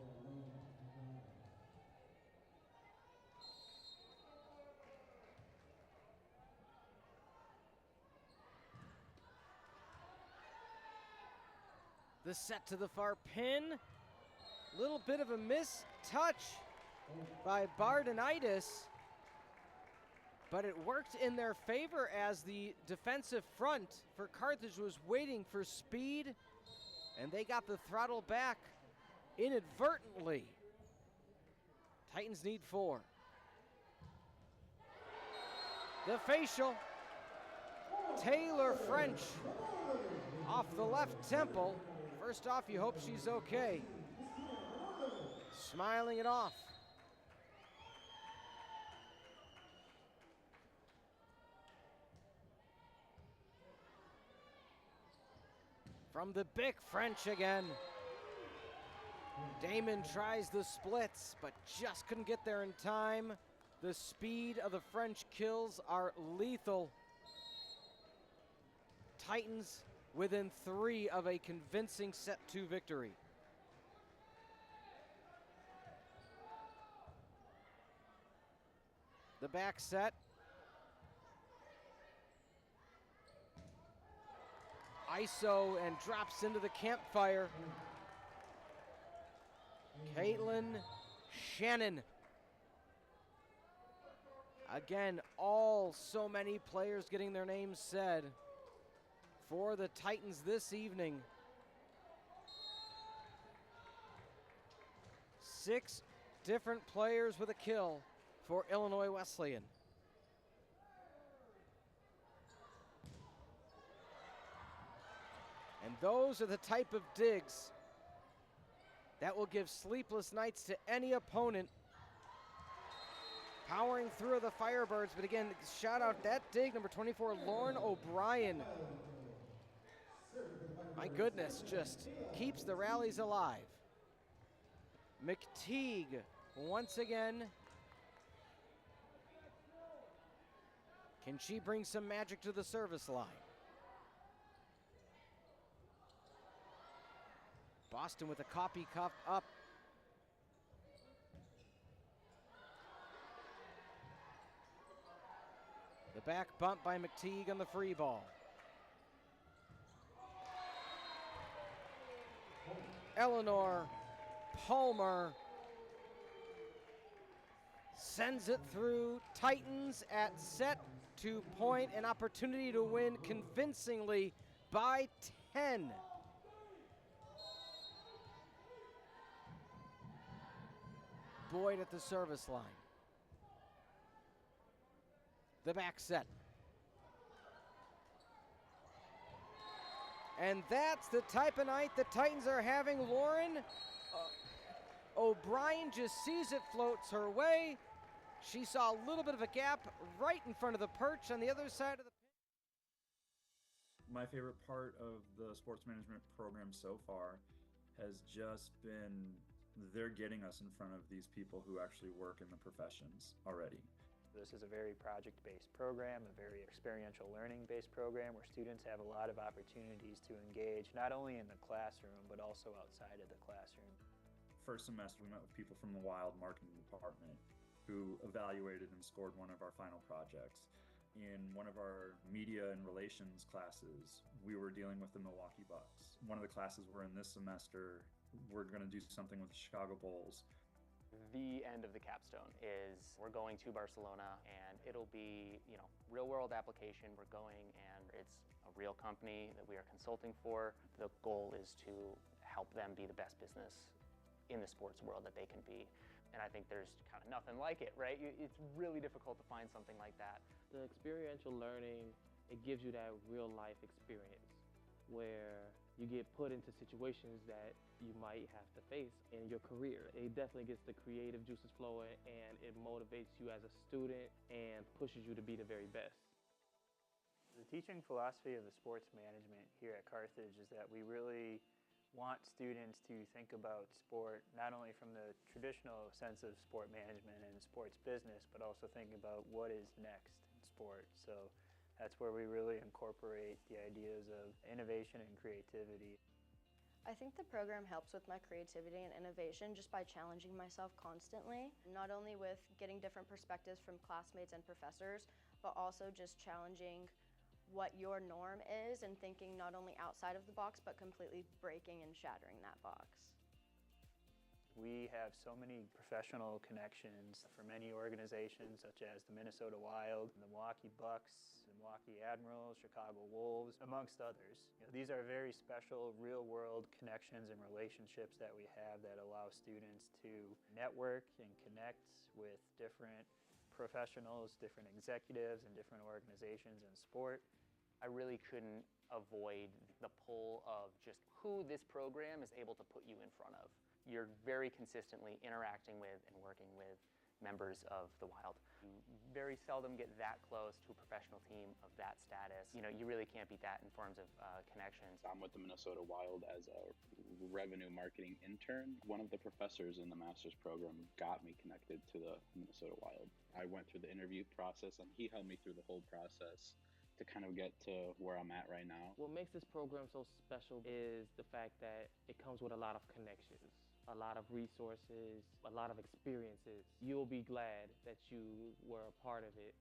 The set to the far pin. Little bit of a mistouch by Bardenitis, but it worked in their favor as the defensive front for Carthage was waiting for speed, and they got the throttle back inadvertently. Titans need 4. The facial. Taylor French off the left temple. First off, you hope she's okay. Smiling it off. from the big French again. Damon tries the splits, but just couldn't get there in time. The speed of the French kills are lethal. Titans within 3 of a convincing set 2 victory. The back set. ISO and drops into the campfire. Caitlin Shannon. Again, so many players getting their names said for the Titans this evening. 6 different players with a kill for Illinois Wesleyan. And those are the type of digs that will give sleepless nights to any opponent. Powering through the Firebirds, but again, shout out that dig, number 24, Lauren O'Brien. My goodness, just keeps the rallies alive. McTeague, once again. Can she bring some magic to the service line? Boston with a copy cup up. The back bump by McTeague on the free ball. Eleanor Palmer sends it through. Titans at set 2 point, an opportunity to win convincingly by 10. Boyd at the service line. The back set. And that's the type of night the Titans are having. Lauren O'Brien just sees it, floats her way. She saw a little bit of a gap right in front of the perch on the other side of the pin. My favorite part of the sports management program so far has just been they're getting us in front of these people who actually work in the professions already. This is a very project-based program, a very experiential learning-based program where students have a lot of opportunities to engage not only in the classroom but also outside of the classroom. First semester we met with people from the Wild marketing department who evaluated and scored one of our final projects. In one of our media and relations classes, we were dealing with the Milwaukee Bucks. One of the classes we're in this semester, we're going to do something with the Chicago Bulls. The end of the capstone is we're going to Barcelona, and it'll be, real world application. We're going, and it's a real company that we are consulting for. The goal is to help them be the best business in the sports world that they can be. And I think there's kind of nothing like it, right? It's really difficult to find something like that. The experiential learning, it gives you that real life experience where you get put into situations that you might have to face in your career. It definitely gets the creative juices flowing, and it motivates you as a student and pushes you to be the very best. The teaching philosophy of the sports management here at Carthage is that we really want students to think about sport not only from the traditional sense of sport management and sports business, but also think about what is next in sport. So that's where we really incorporate the ideas of innovation and creativity. I think the program helps with my creativity and innovation just by challenging myself constantly, not only with getting different perspectives from classmates and professors, but also just challenging what your norm is and thinking not only outside of the box, but completely breaking and shattering that box. We have so many professional connections for many organizations such as the Minnesota Wild, the Milwaukee Bucks, the Milwaukee Admirals, Chicago Wolves, amongst others. These are very special real-world connections and relationships that we have that allow students to network and connect with different professionals, different executives, and different organizations in sport. I really couldn't avoid the pull of just who this program is able to put you in front of. You're very consistently interacting with and working with members of the Wild. You very seldom get that close to a professional team of that status. You know, you really can't beat that in forms of connections. I'm with the Minnesota Wild as a revenue marketing intern. One of the professors in the master's program got me connected to the Minnesota Wild. I went through the interview process and he helped me through the whole process to kind of get to where I'm at right now. What makes this program so special is the fact that it comes with a lot of connections, a lot of resources, a lot of experiences. You'll be glad that you were a part of it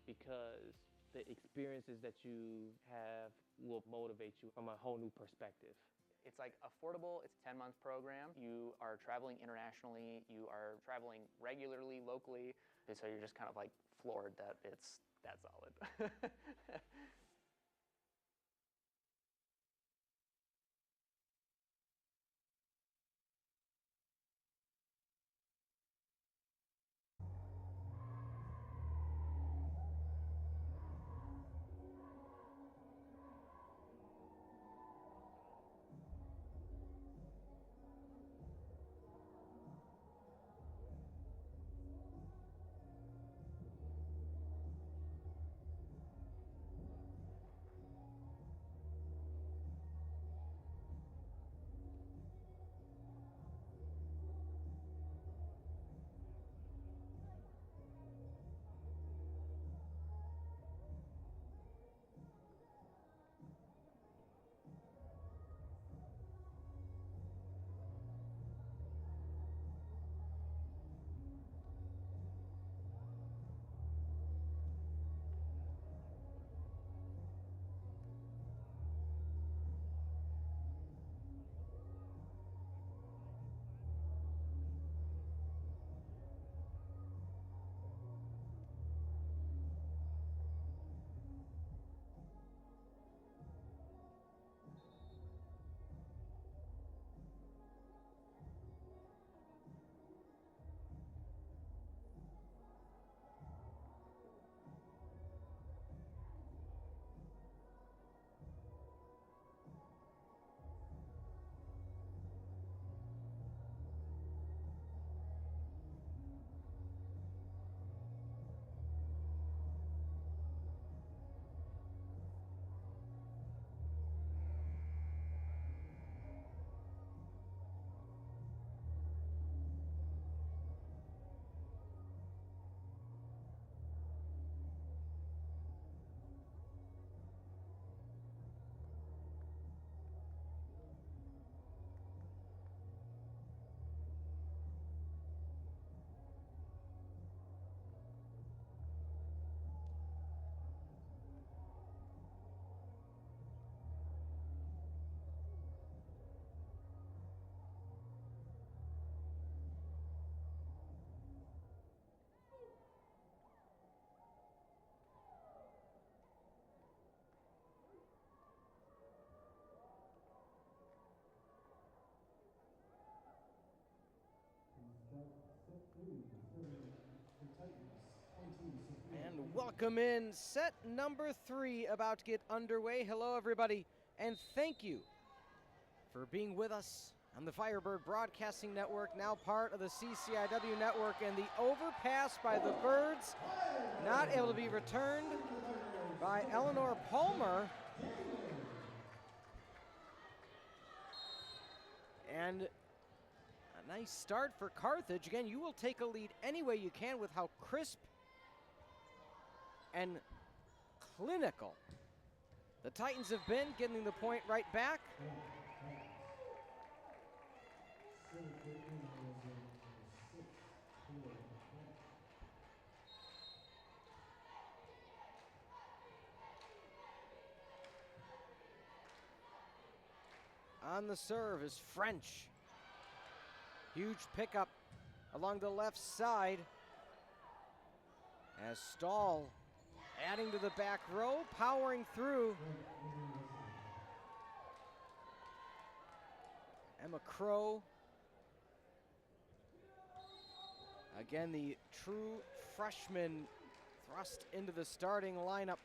because the experiences that you have will motivate you from a whole new perspective. It's like affordable, it's a 10-month program. You are traveling internationally, you are traveling regularly, locally, and so you're just kind of like floored that it's that solid. And welcome in set number 3, about to get underway. Hello, everybody, and thank you for being with us on the Firebird Broadcasting Network, now part of the CCIW network, and the overpass by the Birds not able to be returned by Eleanor Palmer. And a nice start for Carthage. Again, you will take a lead any way you can with how crisp and clinical the Titans have been, getting the point right back. On the serve is French. Huge pickup along the left side as Stahl adding to the back row, powering through. Emma Crow. Again, the true freshman thrust into the starting lineup.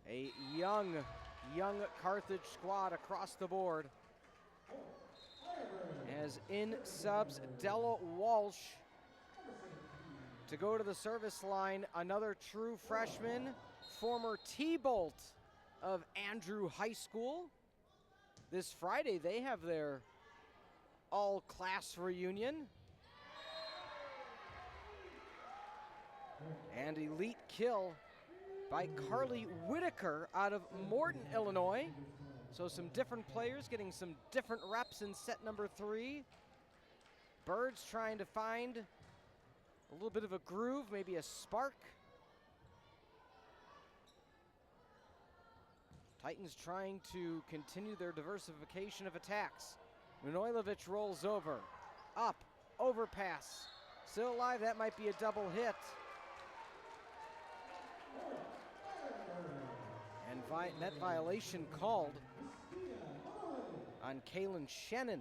A young Carthage squad across the board. as in subs Della Walsh to go to the service line. Another true freshman, former T-Bolt of Andrew High School. This Friday they have their all-class reunion. And elite kill by Carly Whitaker out of Morton, Illinois. So some different players getting some different reps in set number 3. Birds trying to find a little bit of a groove, maybe a spark. Titans trying to continue their diversification of attacks. Manojlovic rolls over, up, overpass. Still alive, that might be a double hit. And net violation called on Kaylin Shannon.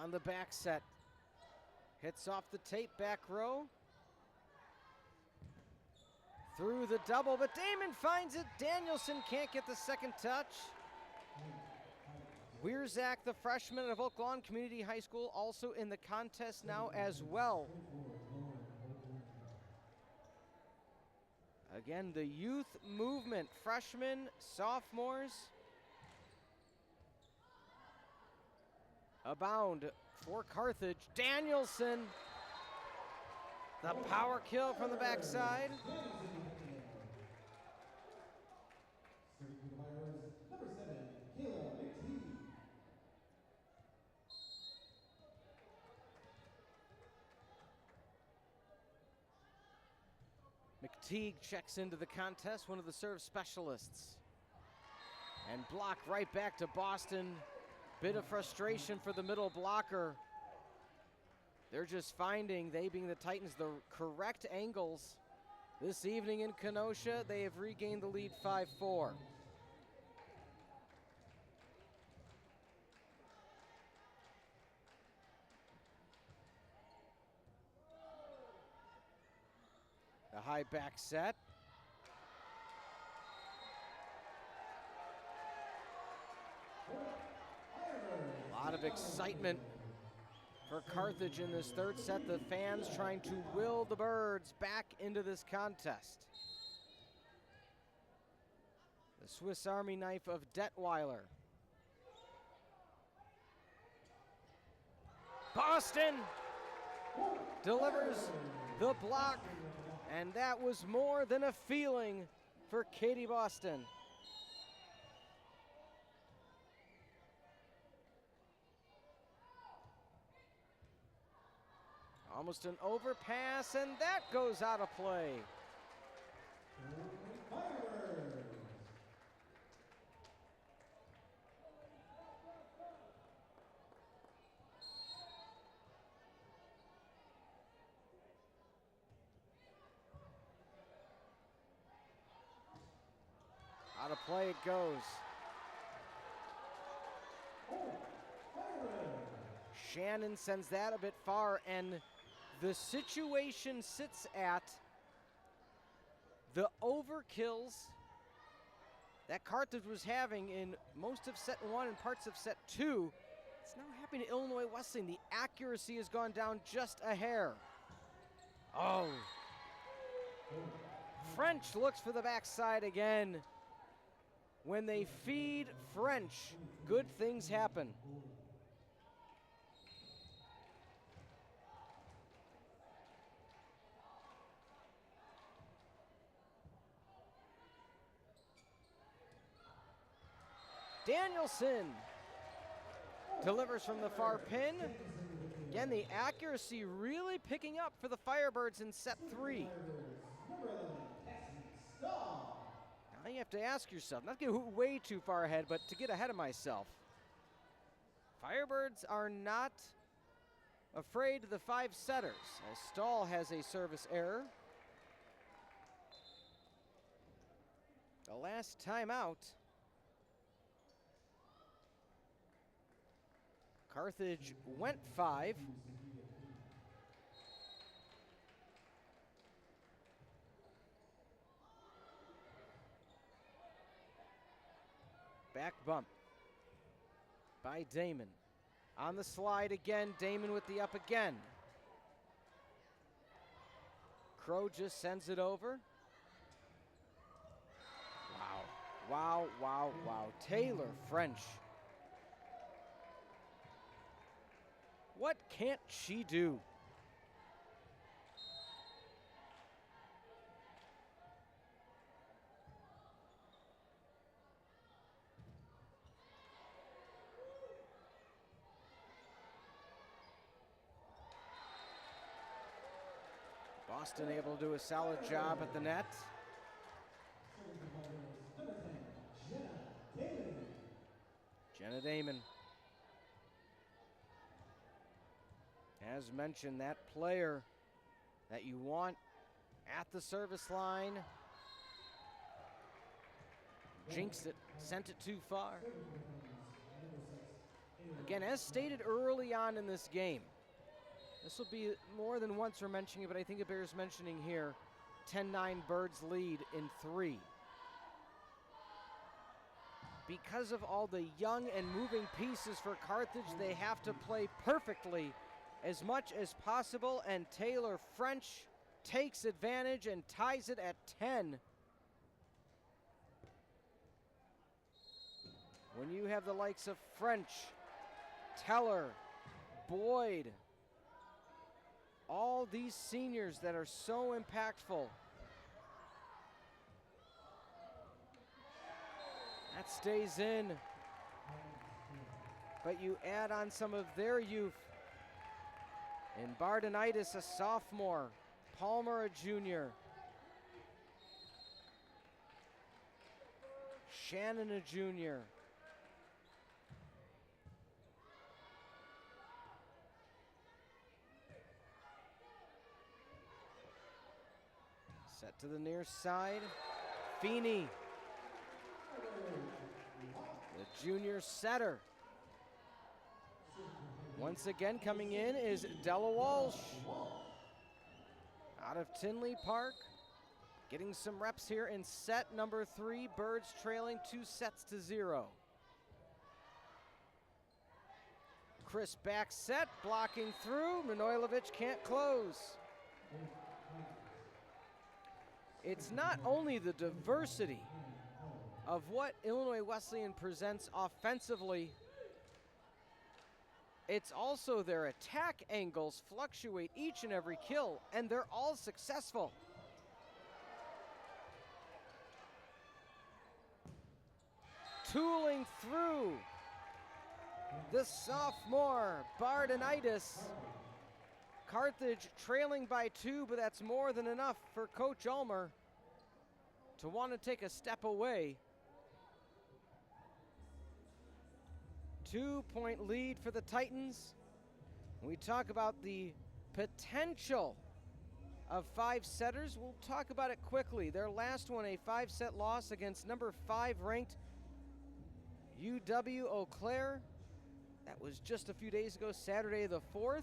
On the back set, hits off the tape, back row. Through the double, but Damon finds it. Danielson can't get the second touch. Wierzak, the freshman of Oak Lawn Community High School, also in the contest now as well. Again, the youth movement, freshmen, sophomores, abound for Carthage. Danielson, the power kill from the backside. McTeague checks into the contest, one of the serve specialists. And blocked right back to Boston. Bit of frustration for the middle blocker. They're just finding, they being the Titans, the correct angles. This evening in Kenosha, they have regained the lead 5-4. The high back set. A lot of excitement for Carthage in this third set. The fans trying to will the Birds back into this contest. The Swiss Army knife of Detweiler. Boston delivers the block, and that was more than a feeling for Katie Boston. Almost an overpass, and that goes out of play. Out of play it goes. Shannon sends that a bit far, and the situation sits at the overkills that Carthage was having in most of set 1 and parts of set 2. It's now happening to Illinois Wesleyan. The accuracy has gone down just a hair. Oh. French looks for the backside again. When they feed French, good things happen. Danielson delivers from the far pin. Again, the accuracy really picking up for the Firebirds in set 3. Now you have to ask yourself, not to get way too far ahead, but to get ahead of myself. Firebirds are not afraid of the 5 setters, as Stahl has a service error. The last timeout, Carthage went 5. Back bump by Damon. On the slide again, Damon with the up again. Crow just sends it over. Wow, wow, wow, wow. Taylor French. What can't she do? Boston able to do a solid job at the net. Jenna Damon. As mentioned, that player that you want at the service line. Jinxed it, sent it too far. Again, as stated early on in this game, this will be more than once we're mentioning it, but I think it bears mentioning here. 10-9 Birds lead in 3. Because of all the young and moving pieces for Carthage, they have to play perfectly as much as possible, and Taylor French takes advantage and ties it at 10. When you have the likes of French, Teller, Boyd, all these seniors that are so impactful. That stays in. But you add on some of their youth. In Bardenitis, a sophomore. Palmer, a junior. Shannon, a junior. Set to the near side. Feeney, the junior setter. Once again coming in is Della Walsh. Out of Tinley Park. Getting some reps here in set number 3. Birds trailing 2-0. Chris back set, blocking through. Manojlovic can't close. It's not only the diversity of what Illinois Wesleyan presents offensively, it's also their attack angles fluctuate each and every kill, and they're all successful. Tooling through the sophomore, Bardenitis. Carthage trailing by 2, but that's more than enough for Coach Ulmer to want to take a step away. 2-point lead for the Titans. We talk about the potential of 5-setters. We'll talk about it quickly. Their last one, a 5-set loss against number 5 ranked UW Eau Claire. That was just a few days ago, Saturday the 4th.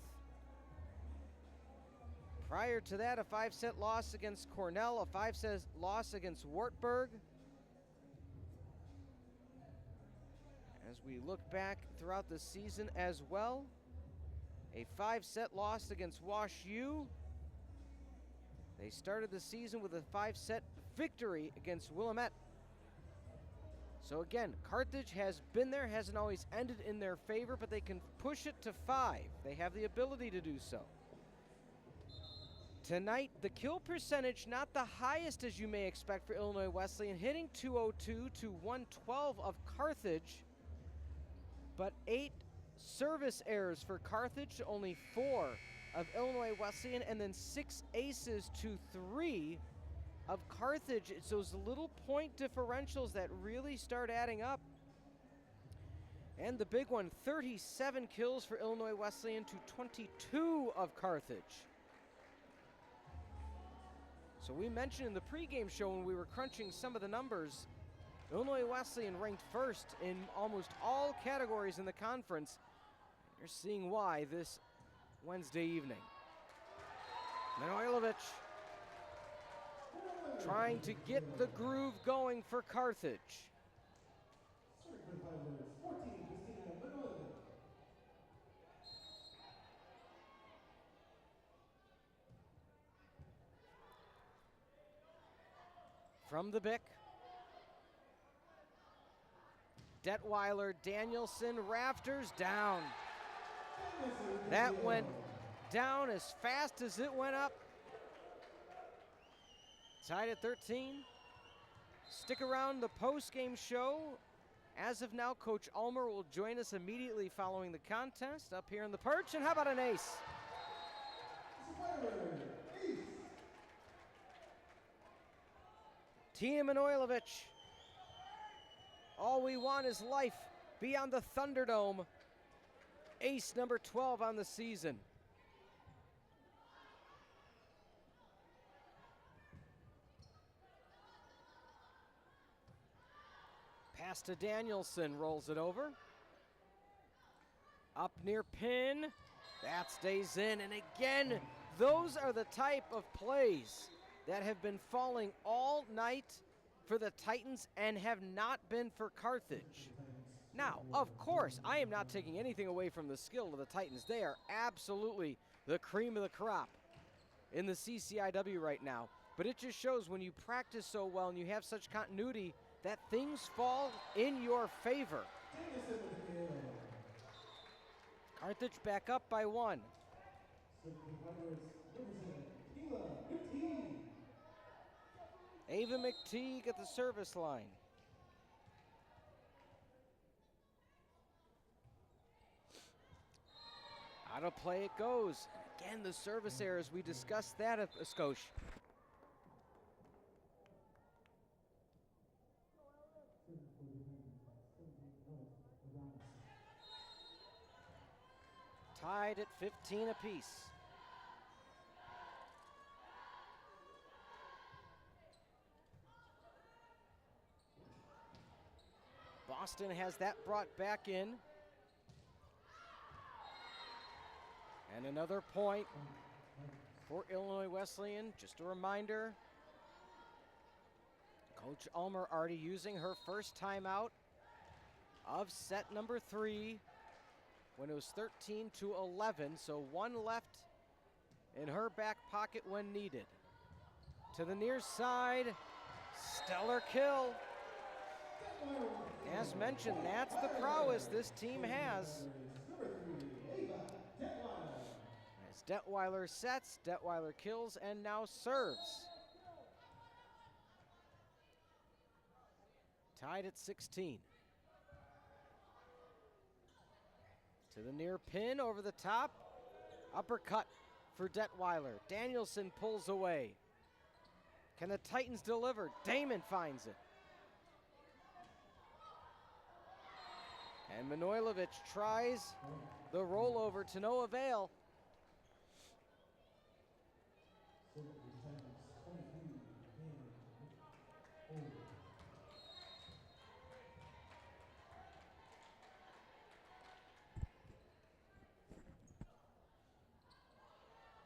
Prior to that, a 5-set loss against Cornell, a 5-set loss against Wartburg. As we look back throughout the season as well, a 5-set loss against Wash U. They started the season with a 5-set victory against Willamette. So again, Carthage has been there, hasn't always ended in their favor, but they can push it to 5. They have the ability to do so. Tonight, the kill percentage not the highest as you may expect for Illinois Wesleyan, hitting 202 to 112 of Carthage, but 8 service errors for Carthage to only 4 of Illinois Wesleyan, and then 6 aces to 3 of Carthage. It's those little point differentials that really start adding up. And the big one, 37 kills for Illinois Wesleyan to 22 of Carthage. So we mentioned in the pregame show when we were crunching some of the numbers, Illinois Wesleyan ranked first in almost all categories in the conference. You're seeing why this Wednesday evening. Manojlovic trying to get the groove going for Carthage. From the Bick. Detweiler, Danielson, rafters, down. That went down as fast as it went up. Tied at 13. Stick around the post-game show. As of now, Coach Ulmer will join us immediately following the contest up here in the perch. And how about an ace? Tina Manojlovic. All we want is life beyond the Thunderdome. Ace number 12 on the season. Pass to Danielson, rolls it over. Up near pin, that stays in. And again, those are the type of plays that have been falling all night for the Titans and have not been for Carthage. Now, of course, I am not taking anything away from the skill of the Titans. They are absolutely the cream of the crop in the CCIW right now. But it just shows when you practice so well and you have such continuity that things fall in your favor. Carthage back up by 1. Ava McTeague at the service line. Out of play it goes. Again, the service errors. We discussed that at Scotia. Tied at 15 apiece. Boston has that brought back in. And another point for Illinois Wesleyan. Just a reminder, Coach Ulmer already using her first timeout of set number 3 when it was 13-11, so 1 left in her back pocket when needed. To the near side, stellar kill. As mentioned, that's the prowess this team has. As Detweiler sets, Detweiler kills, and now serves. Tied at 16. To the near pin, over the top. Uppercut for Detweiler. Danielson pulls away. Can the Titans deliver? Damon finds it. And Manojlovic tries the rollover to no avail.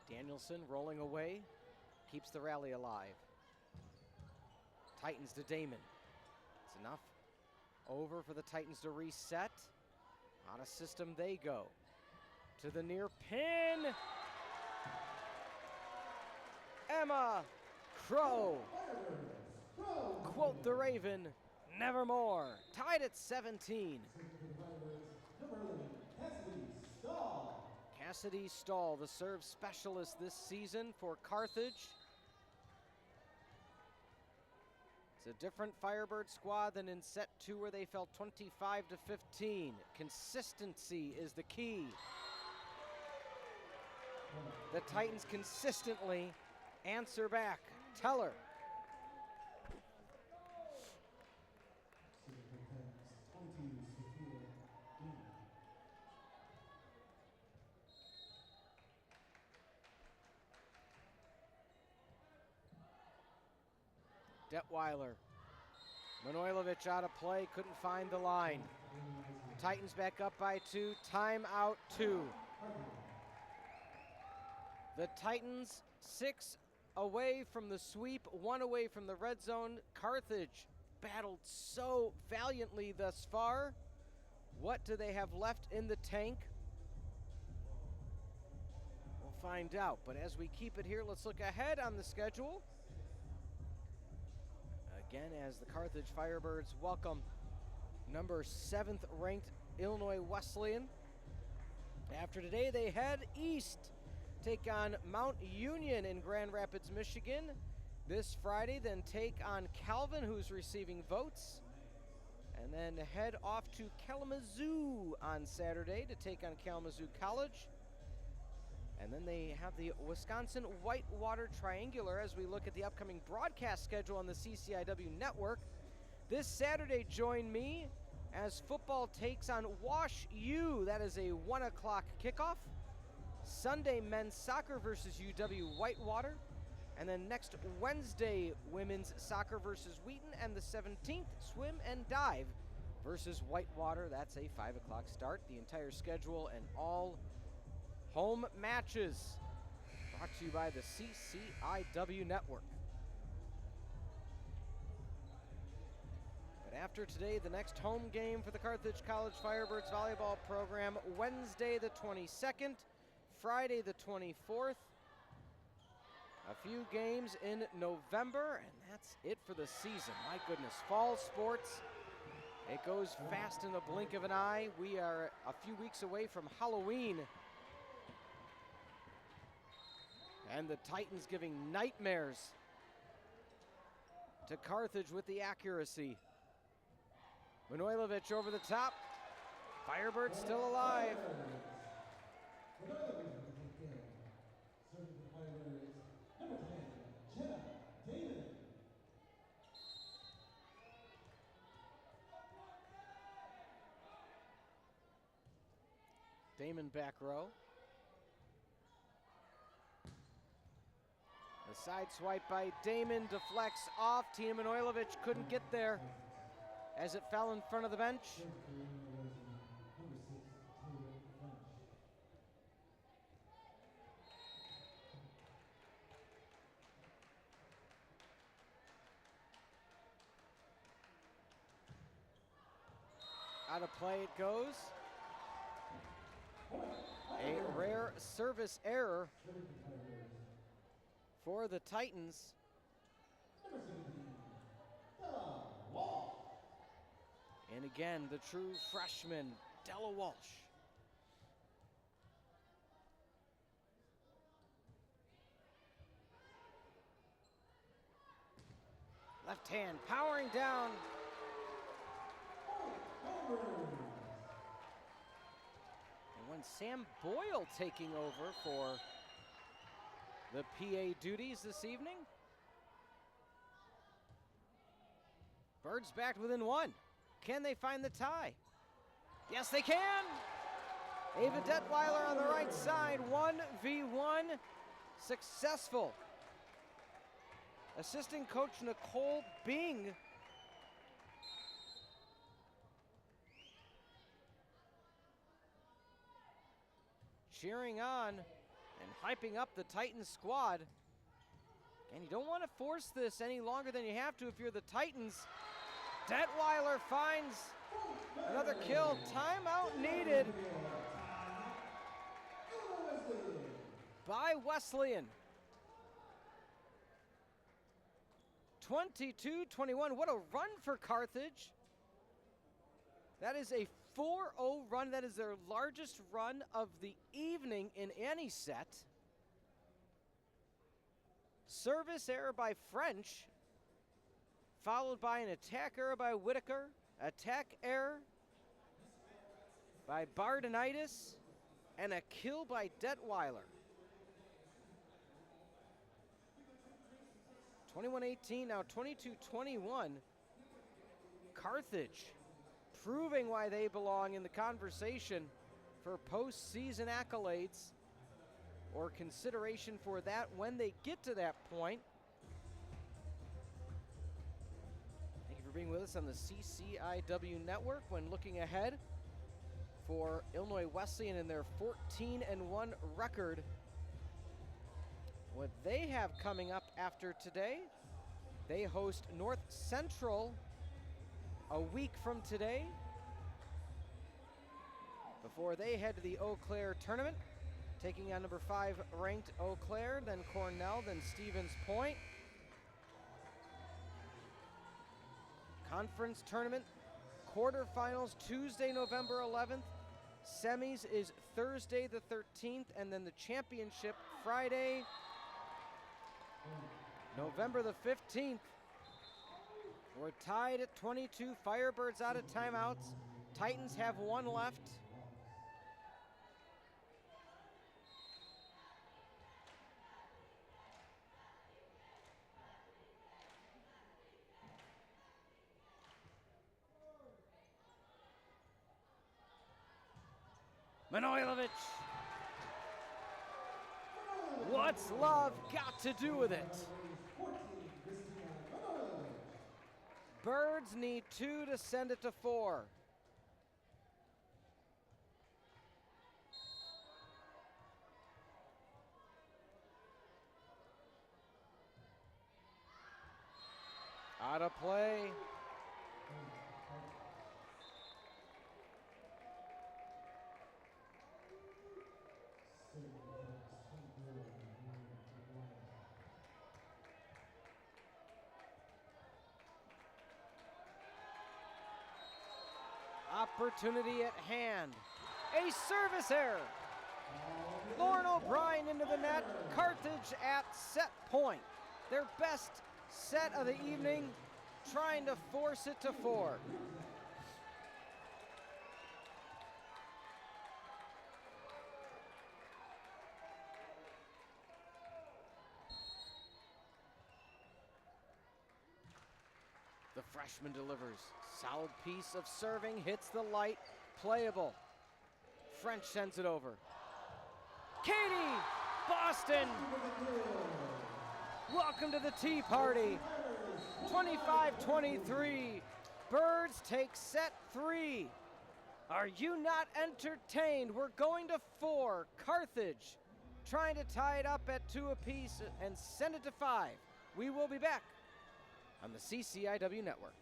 Danielson rolling away, keeps the rally alive. Titans to Damon. It's enough. Over for the Titans to reset. On a system they go. To the near pin. Emma Crow. Quote the Raven, nevermore. Tied at 17. Cassidy Stahl, the serve specialist this season for Carthage. It's a different Firebird squad than in set 2 where they fell 25-15. Consistency is the key. The Titans consistently answer back. Teller. Detweiler. Manojlovic out of play, couldn't find the line. Titans back up by 2, timeout 2. The Titans 6 away from the sweep, 1 away from the red zone. Carthage battled so valiantly thus far. What do they have left in the tank? We'll find out. But as we keep it here, let's look ahead on the schedule. Again, as the Carthage Firebirds welcome number 7th ranked Illinois Wesleyan. After today, they head east, take on Mount Union in Grand Rapids, Michigan this Friday, then take on Calvin, who's receiving votes, and then head off to Kalamazoo on Saturday to take on Kalamazoo College. And then they have the Wisconsin Whitewater Triangular as we look at the upcoming broadcast schedule on the CCIW network. This Saturday, join me as football takes on Wash U. That is a 1 o'clock kickoff. Sunday, men's soccer versus UW Whitewater. And then next Wednesday, women's soccer versus Wheaton. And the 17th, swim and dive versus Whitewater. That's a 5 o'clock start. The entire schedule and all home matches brought to you by the CCIW network. But after today, the next home game for the Carthage College Firebirds volleyball program, Wednesday the 22nd, Friday the 24th. A few games in November, and that's it for the season. My goodness, fall sports, it goes fast in the blink of an eye. We are a few weeks away from Halloween. And the Titans giving nightmares to Carthage with the accuracy. Manojlovic over the top. Firebird still alive. Damon back row. The side swipe by Damon deflects off. Tina Manojlovic couldn't get there as it fell in front of the bench. Out of play it goes. A rare service error for the Titans. And again, the true freshman, Della Walsh. Left hand powering down. And when Sam Boyle taking over for the PA duties this evening. Birds back within one. Can they find the tie? Yes, they can. Ava Detweiler on the right side, 1v1, successful. Assistant coach Nicole Bing cheering on and hyping up the Titans squad. And you don't want to force this any longer than you have to if you're the Titans. Detweiler finds another kill. Timeout needed by Wesleyan. 22-21. What a run for Carthage. That is a 4-0 run. That is their largest run of the evening in any set. Service error by French, followed by an attack error by Whitaker, attack error by Bardenitis, and a kill by Detweiler. 21-18, now 22-21. Carthage proving why they belong in the conversation for postseason accolades or consideration for that when they get to that point. Thank you for being with us on the CCIW network when looking ahead for Illinois Wesleyan and their 14-1 record. What they have coming up after today, they host North Central a week from today before they head to the Eau Claire tournament, taking on number 5 ranked Eau Claire, then Cornell, then Stevens Point. Conference tournament, quarterfinals Tuesday, November 11th. Semis is Thursday the 13th, and then the championship Friday, November the 15th. We're tied at 22. Firebirds out of timeouts. Titans have 1 left. Manojlovic. What's love got to do with it? Birds need 2 to send it to 4. Out of play. Opportunity at hand. A service error. Lauren O'Brien into the net. Carthage at set point. Their best set of the evening, trying to force it to 4. The freshman delivers. Solid piece of serving, hits the light, playable. French sends it over. Katie, Boston. Welcome to the tea party. 25-23. Birds take set 3. Are you not entertained? We're going to 4. Carthage trying to tie it up at 2 apiece and send it to 5. We will be back on the CCIW network.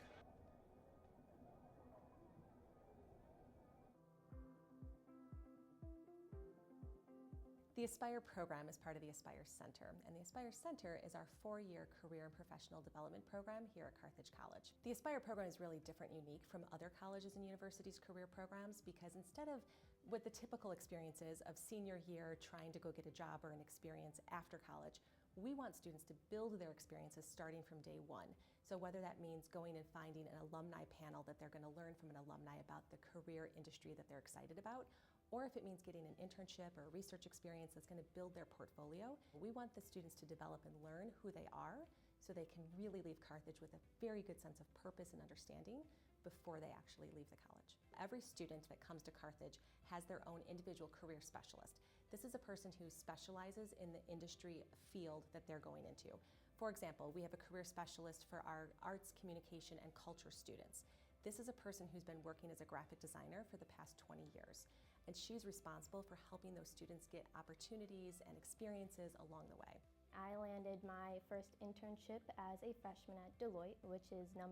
The Aspire program is part of the Aspire Center, and the Aspire Center is our 4-year career and professional development program here at Carthage College. The Aspire program is really different and unique from other colleges and universities' career programs because instead of what the typical experiences of senior year trying to go get a job or an experience after college, we want students to build their experiences starting from day 1. So whether that means going and finding an alumni panel that they're going to learn from an alumni about the career industry that they're excited about, or if it means getting an internship or a research experience that's going to build their portfolio, we want the students to develop and learn who they are so they can really leave Carthage with a very good sense of purpose and understanding before they actually leave the college. Every student that comes to Carthage has their own individual career specialist. This is a person who specializes in the industry field that they're going into. For example, we have a career specialist for our arts, communication, and culture students. This is a person who's been working as a graphic designer for the past 20 years. And she's responsible for helping those students get opportunities and experiences along the way. I landed my first internship as a freshman at Deloitte, which is #1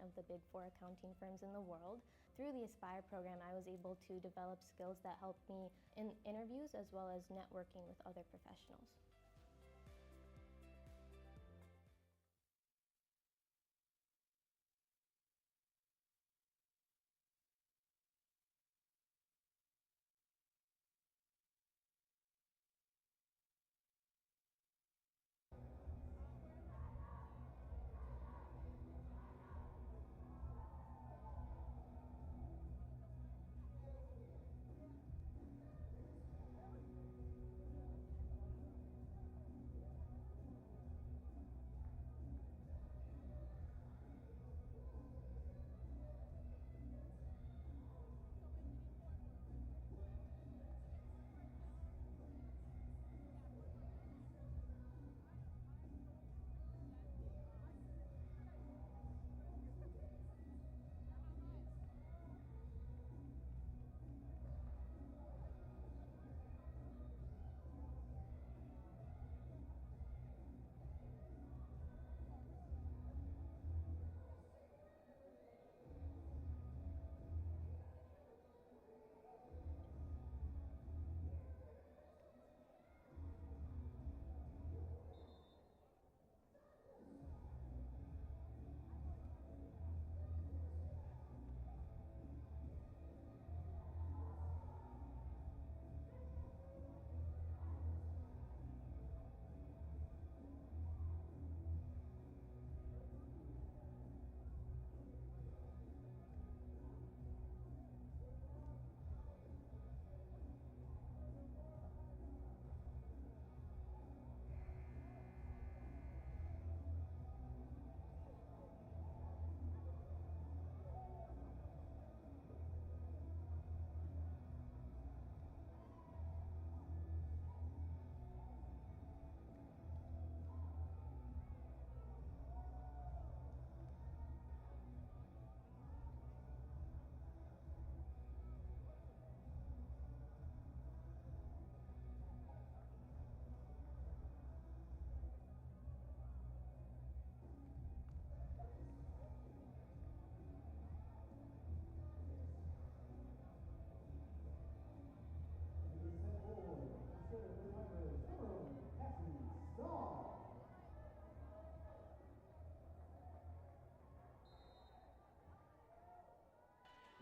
of the Big 4 accounting firms in the world. Through the Aspire program, I was able to develop skills that helped me in interviews as well as networking with other professionals.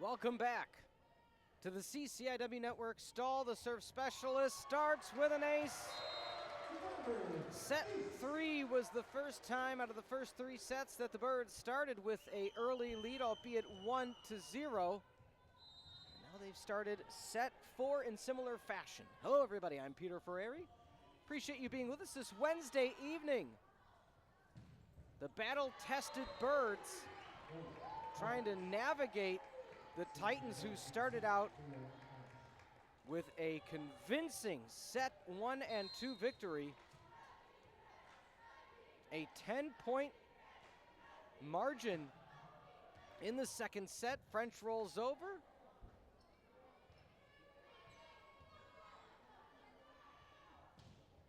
Welcome back to the CCIW Network Stall. The serve specialist starts with an ace. Set 3 was the first time out of the first 3 sets that the Birds started with a early lead, albeit 1-0. Now they've started set 4 in similar fashion. Hello everybody, I'm Peter Ferreri. Appreciate you being with us this Wednesday evening. The battle-tested Birds trying to navigate the Titans, who started out with a convincing set 1 and 2 victory. A 10-point margin in the second set. French rolls over.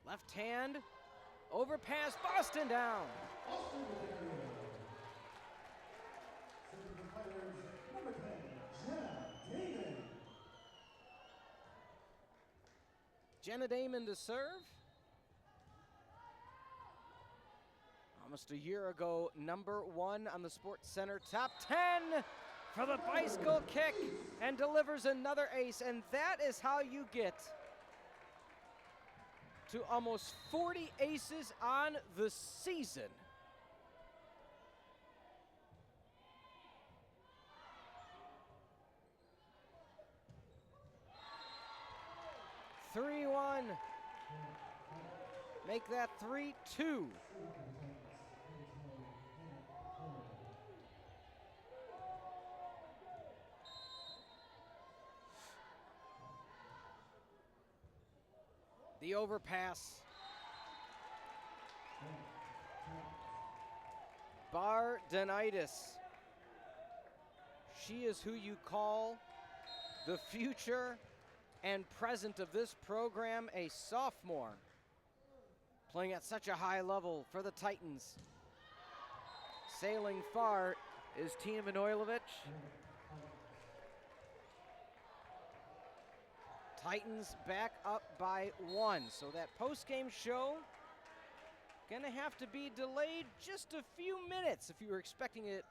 Left hand, overpass, Boston down. Jenna Damon to serve. Almost a year ago, #1 on the Sports Center Top 10 for the bicycle kick, and delivers another ace. And that is how you get to almost 40 aces on the season. (3-1). Make that 3-2. The overpass. Bardenitis. She is who you call the future and present of this program, a sophomore, playing at such a high level for the Titans. Sailing far is Tina Manojlovic. Titans back up by 1. So that post-game show gonna have to be delayed just a few minutes if you were expecting it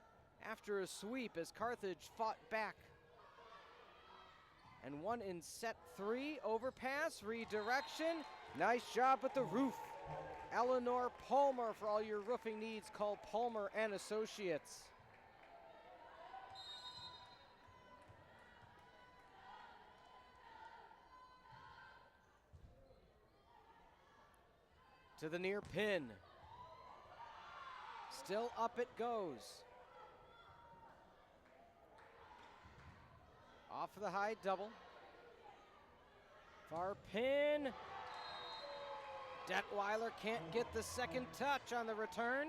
after a sweep, as Carthage fought back and won in set 3. Overpass, redirection. Nice job with the roof. Eleanor Palmer, for all your roofing needs, call Palmer and Associates. To the near pin. Still up it goes. Off of the high double. Far pin. Detweiler can't get the second touch on the return,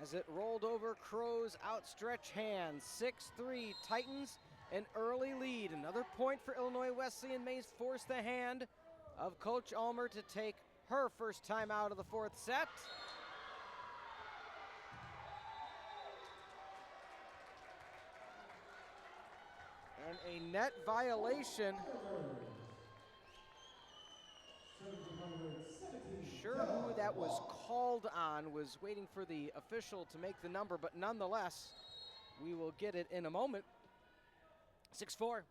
as it rolled over Crow's outstretched hand. 6-3, Titans an early lead. Another point for Illinois Wesleyan may force the hand of Coach Ulmer to take her first time out of the 4th set. And a net violation. Sure who that was called on, was waiting for the official to make the number, but nonetheless, we will get it in a moment. 6-4.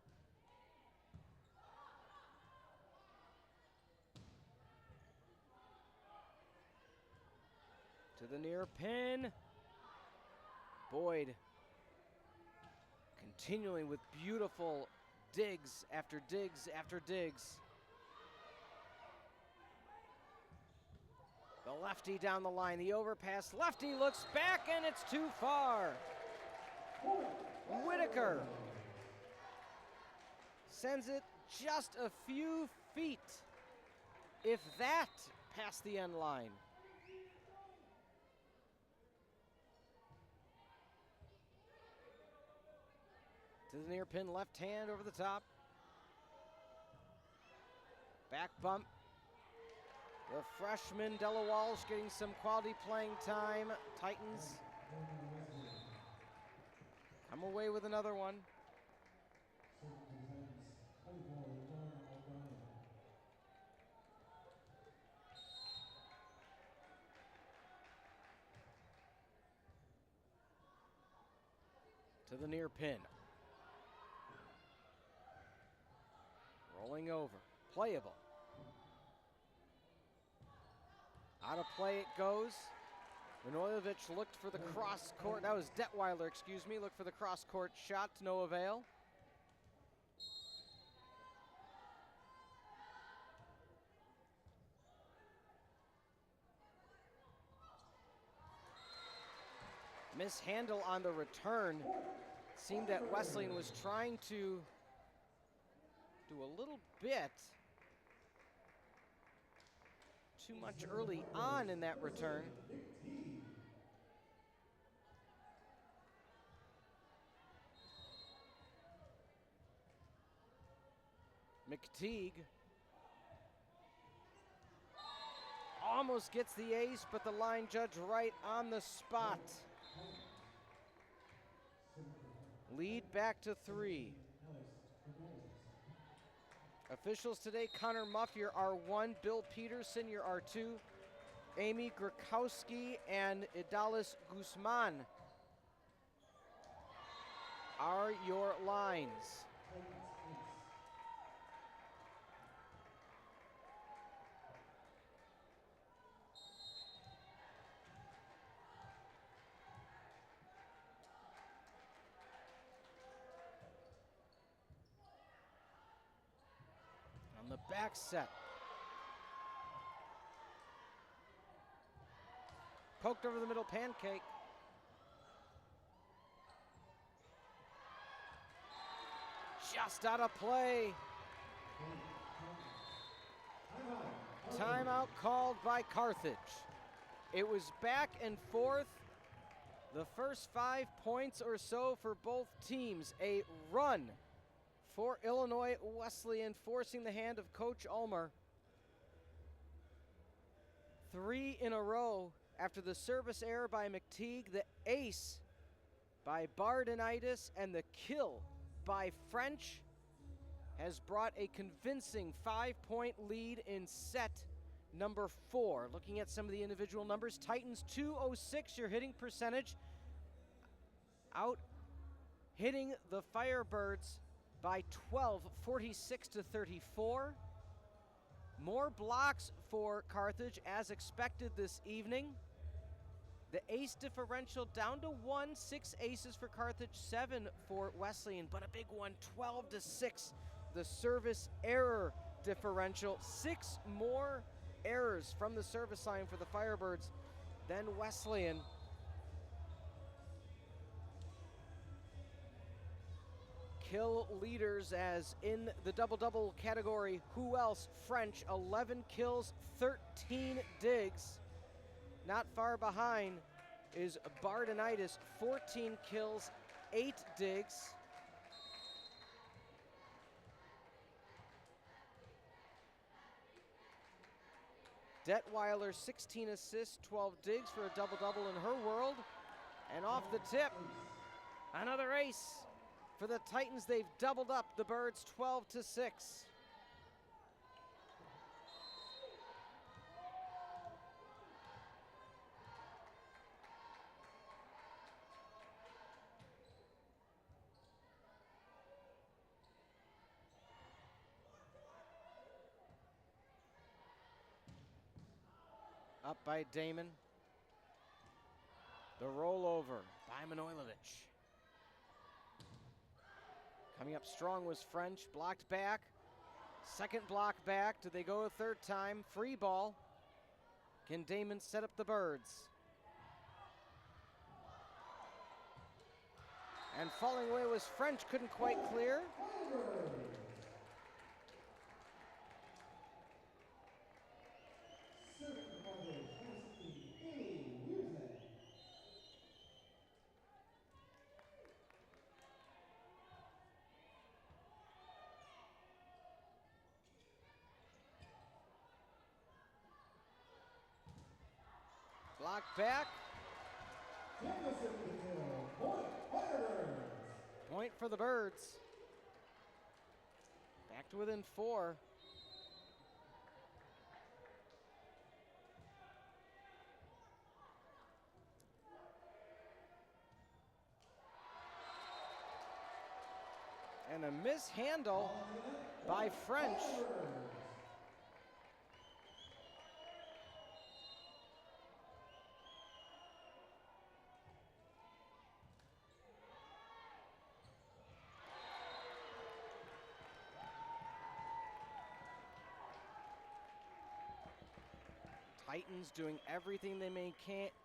To the near pin. Boyd continuing with beautiful digs after digs after digs. The lefty down the line, the overpass. Lefty looks back, and it's too far. Whitaker sends it just a few feet, if that, past the end line. To the near pin, left hand over the top. Back bump. The freshman, Della Walsh, getting some quality playing time. Titans come away with another one. To to the near pin. Rolling over, playable. Out of play it goes. Manojlovic looked for the cross court. That was Detweiler, excuse me. Looked for the cross court shot to no avail. Mishandle on the return. Seemed that Wesleyan was trying to do a little bit too much early on in that return. McTeague almost gets the ace, but the line judge right on the spot. Lead back to 3. Officials today, Connor Muffier, R1, Bill Peterson, your R2, Amy Grakowski and Idalis Guzman are your lines. On the back set. Poked over the middle, pancake. Just out of play. Timeout called by Carthage. It was back and forth. The first 5 points or so for both teams. A run for Illinois Wesleyan, forcing the hand of Coach Ulmer. 3 in a row after the service error by McTeague, the ace by Bardenitis, and the kill by French has brought a convincing 5-point lead in set number 4. Looking at some of the individual numbers, Titans 206, your hitting percentage, out hitting the Firebirds by 12, 46 to 34. More blocks for Carthage as expected this evening. The ace differential down to 1, 6 aces for Carthage, 7 for Wesleyan, but a big one, 12 to 6. The service error differential, 6 more errors from the service line for the Firebirds than Wesleyan. Kill leaders as in the double-double category, who else? French, 11 kills, 13 digs. Not far behind is Bardenitis, 14 kills, 8 digs. Detweiler, 16 assists, 12 digs for a double-double in her world. And off the tip, another ace. For the Titans, they've doubled up the Birds 12 to 6. Up by Damon. The rollover by Manojlovic. Coming up strong was French, blocked back. Second block back, do they go a third time? Free ball. Can Damon set up the Birds? And falling away was French, couldn't quite clear. Block back. Point for the Birds. Back to within 4. And a mishandle by French. Titans doing everything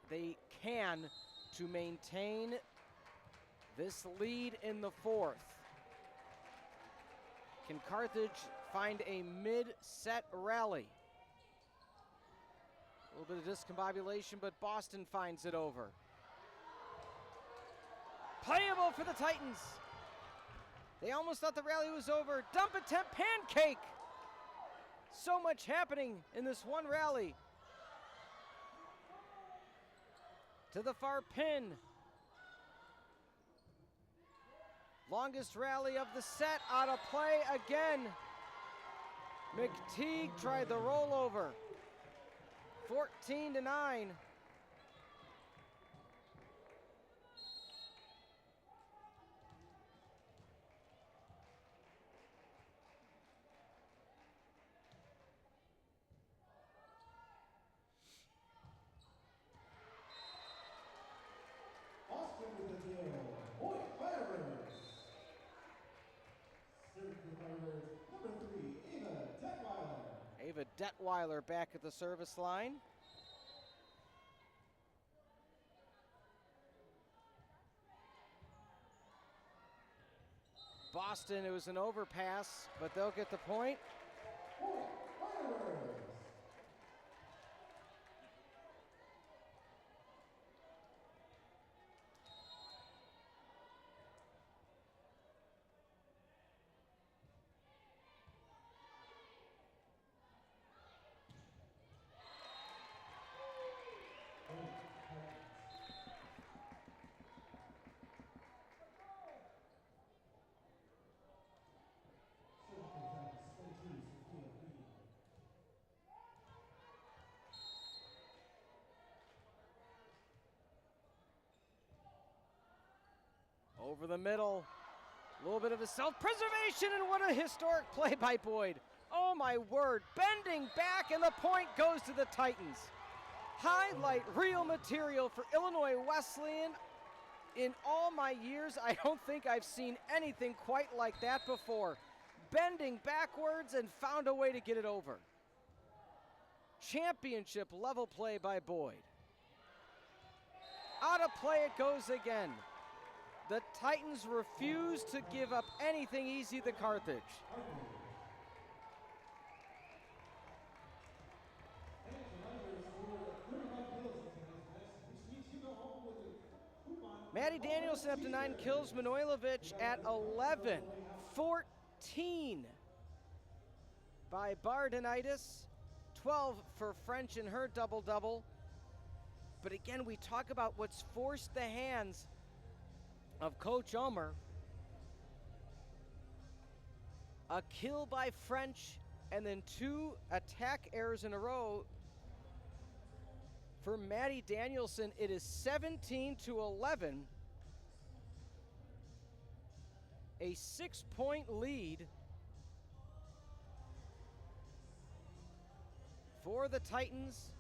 they can to maintain this lead in the fourth. Can Carthage find a mid-set rally? A little bit of discombobulation, but Boston finds it over. Playable for the Titans. They almost thought the rally was over. Dump attempt, pancake. So much happening in this one rally. To the far pin. Longest rally of the set, out of play again. McTeague tried the rollover. 14-9. Ava Detweiler back at the service line. Boston, it was an overpass, but they'll get the point. Over the middle, a little bit of a self-preservation, and what a historic play by Boyd. Oh my word, bending back, and the point goes to the Titans. Highlight reel material for Illinois Wesleyan. In all my years, I don't think I've seen anything quite like that before. Bending backwards and found a way to get it over. Championship level play by Boyd. Out of play it goes again. The Titans refuse to give up anything easy to Carthage. Maddie Danielson up to 9 kills. Manojlovic at 11. 14 by Bardenitis. 12 for French in her double-double. But again, we talk about what's forced the hands of Coach Ulmer. A kill by French and then 2 attack errors in a row. For Maddie Danielson, it is 17-11. A 6-point lead for the Titans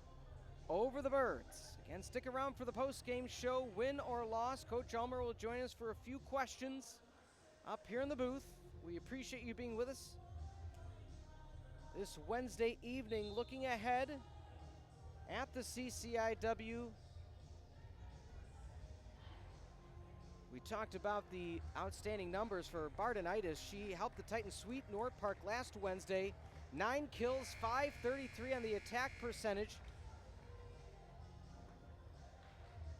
over the Birds. Again, stick around for the post-game show. Win or loss, Coach Ulmer will join us for a few questions up here in the booth. We appreciate you being with us this Wednesday evening. Looking ahead at the CCIW, we talked about the outstanding numbers for Bardenitis. She helped the Titans sweep North Park last Wednesday. 9 kills, 533 on the attack percentage.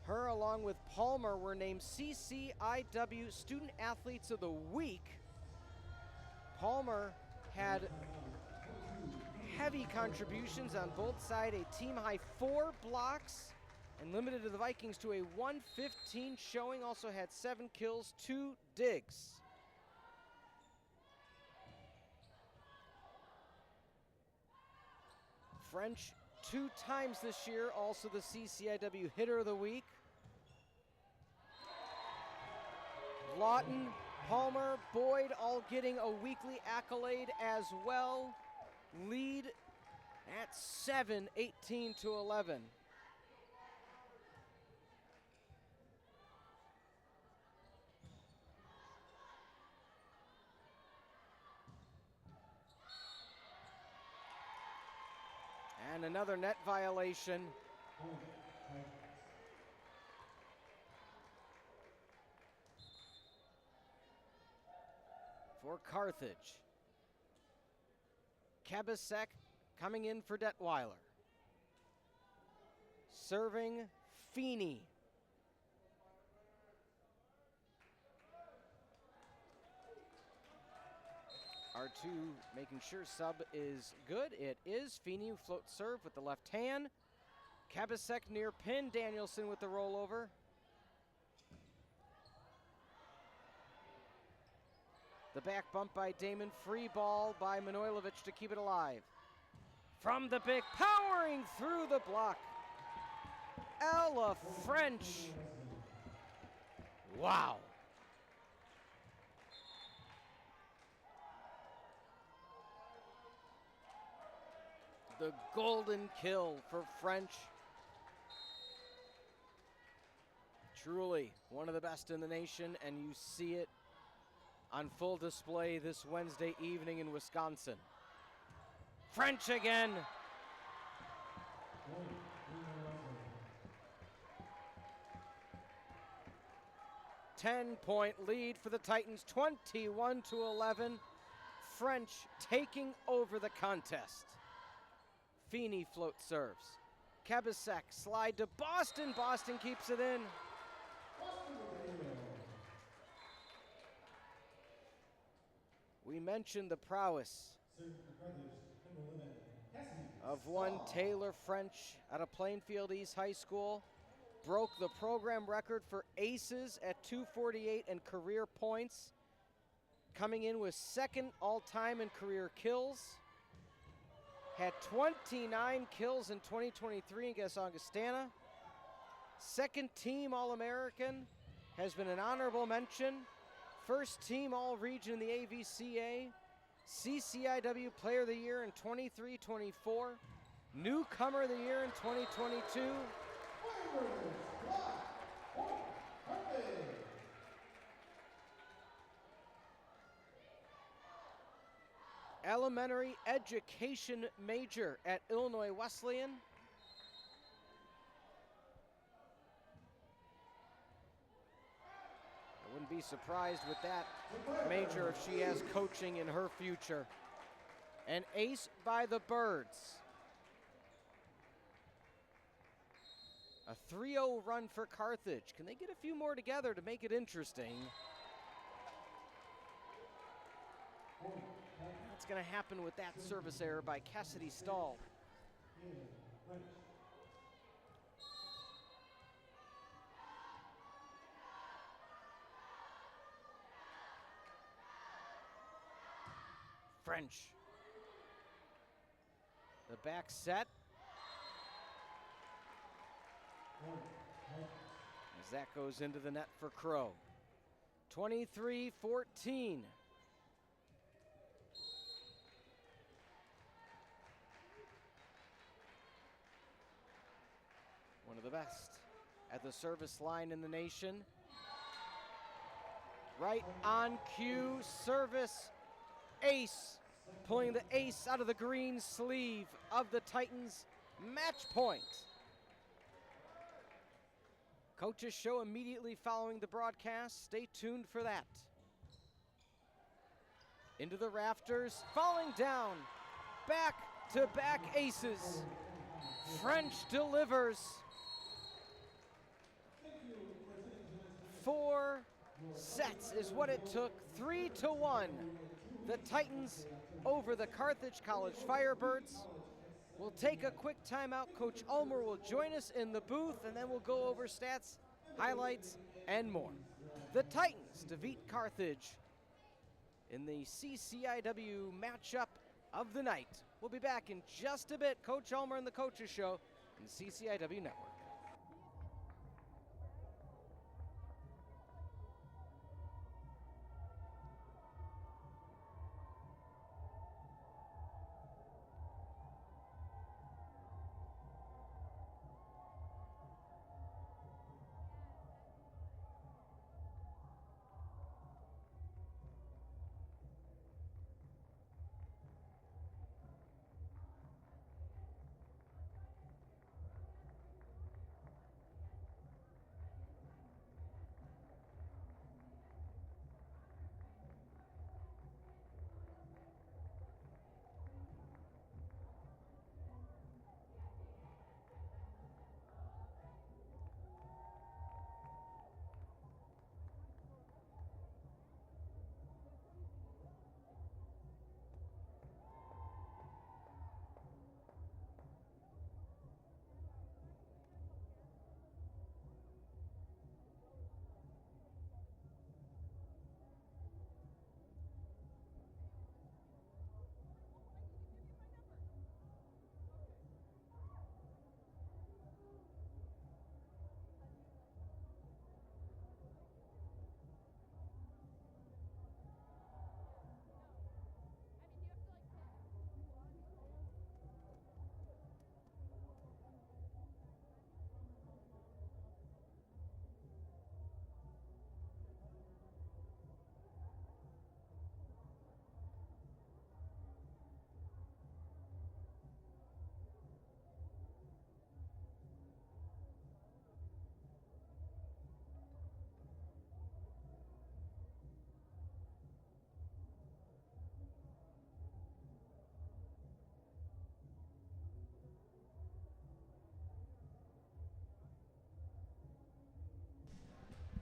Her, along with Palmer, were named CCIW Student Athletes of the Week. Palmer had heavy contributions on both sides, a team-high 4 blocks, and limited to the Vikings to a 115 showing. Also had 7 kills, 2 digs. French 2 times this year, also the CCIW Hitter of the Week. Lawton Palmer, Boyd all getting a weekly accolade as well. Lead at 7, 18-11. And another net violation. For Carthage. Kabasek coming in for Detweiler. Serving Feeney. R2 making sure sub is good. It is. Feeney float serve with the left hand. Kabasek near pin. Danielson with the rollover. The back bump by Damon. Free ball by Manojlovic to keep it alive. From the pick, powering through the block. Ella French. Wow. The golden kill for French. Truly one of the best in the nation, and you see it on full display this Wednesday evening in Wisconsin. French again. Ten-point lead for the Titans, 21-11. French taking over the contest. Feeney float serves. Kabasek slide to Boston. Boston keeps it in. We mentioned the prowess of one Taylor French out of Plainfield East High School. Broke the program record for aces at 248 and career points. Coming in with second all-time in career kills. Had 29 kills in 2023 against Augustana. Second team All-American, has been an honorable mention. First team All-Region in the AVCA. CCIW Player of the Year in 23-24. Newcomer of the Year in 2022. Elementary education major at Illinois Wesleyan. I wouldn't be surprised with that major if she has coaching in her future. An ace by the Birds. A 3-0 run for Carthage. Can they get a few more together to make it interesting? What's going to happen with that service error by Cassidy Stahl? French. The back set. As that goes into the net for Crow. 23-14. One of the best at the service line in the nation. Right on cue, service ace. Pulling the ace out of the green sleeve of the Titans. Match point. Coaches show immediately following the broadcast. Stay tuned for that. Into the rafters, falling down. Back-to-back aces. French delivers. 4 sets is what it took. 3-1. The Titans over the Carthage College Firebirds. We'll take a quick timeout. Coach Ulmer will join us in the booth, and then we'll go over stats, highlights, and more. The Titans defeat Carthage in the CCIW matchup of the night. We'll be back in just a bit. Coach Ulmer and the Coaches Show on the CCIW Network.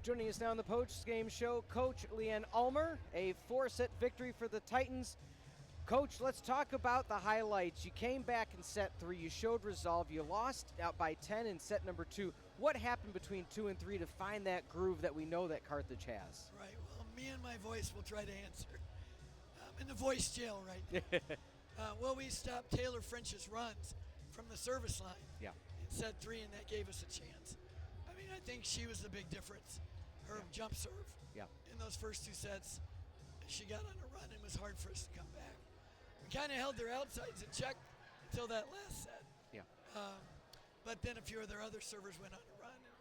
Joining us now on the post-game show, Coach Leanne Ulmer, a 4-set victory for the Titans. Coach, let's talk about the highlights. You came back in set 3. You showed resolve. You lost out by 10 in set number 2. What happened between 2 and 3 to find that groove that we know that Carthage has? Right. Well, me and my voice will try to answer. I'm in the voice jail right now. Well, we stopped Taylor French's runs from the service line in set 3, and that gave us a chance. I mean, I think she was the big difference. Her jump serve in those first 2 sets, she got on a run and it was hard for us to come back. We kind of held their outsides in check until that last set. But then a few of their other servers went on a run. And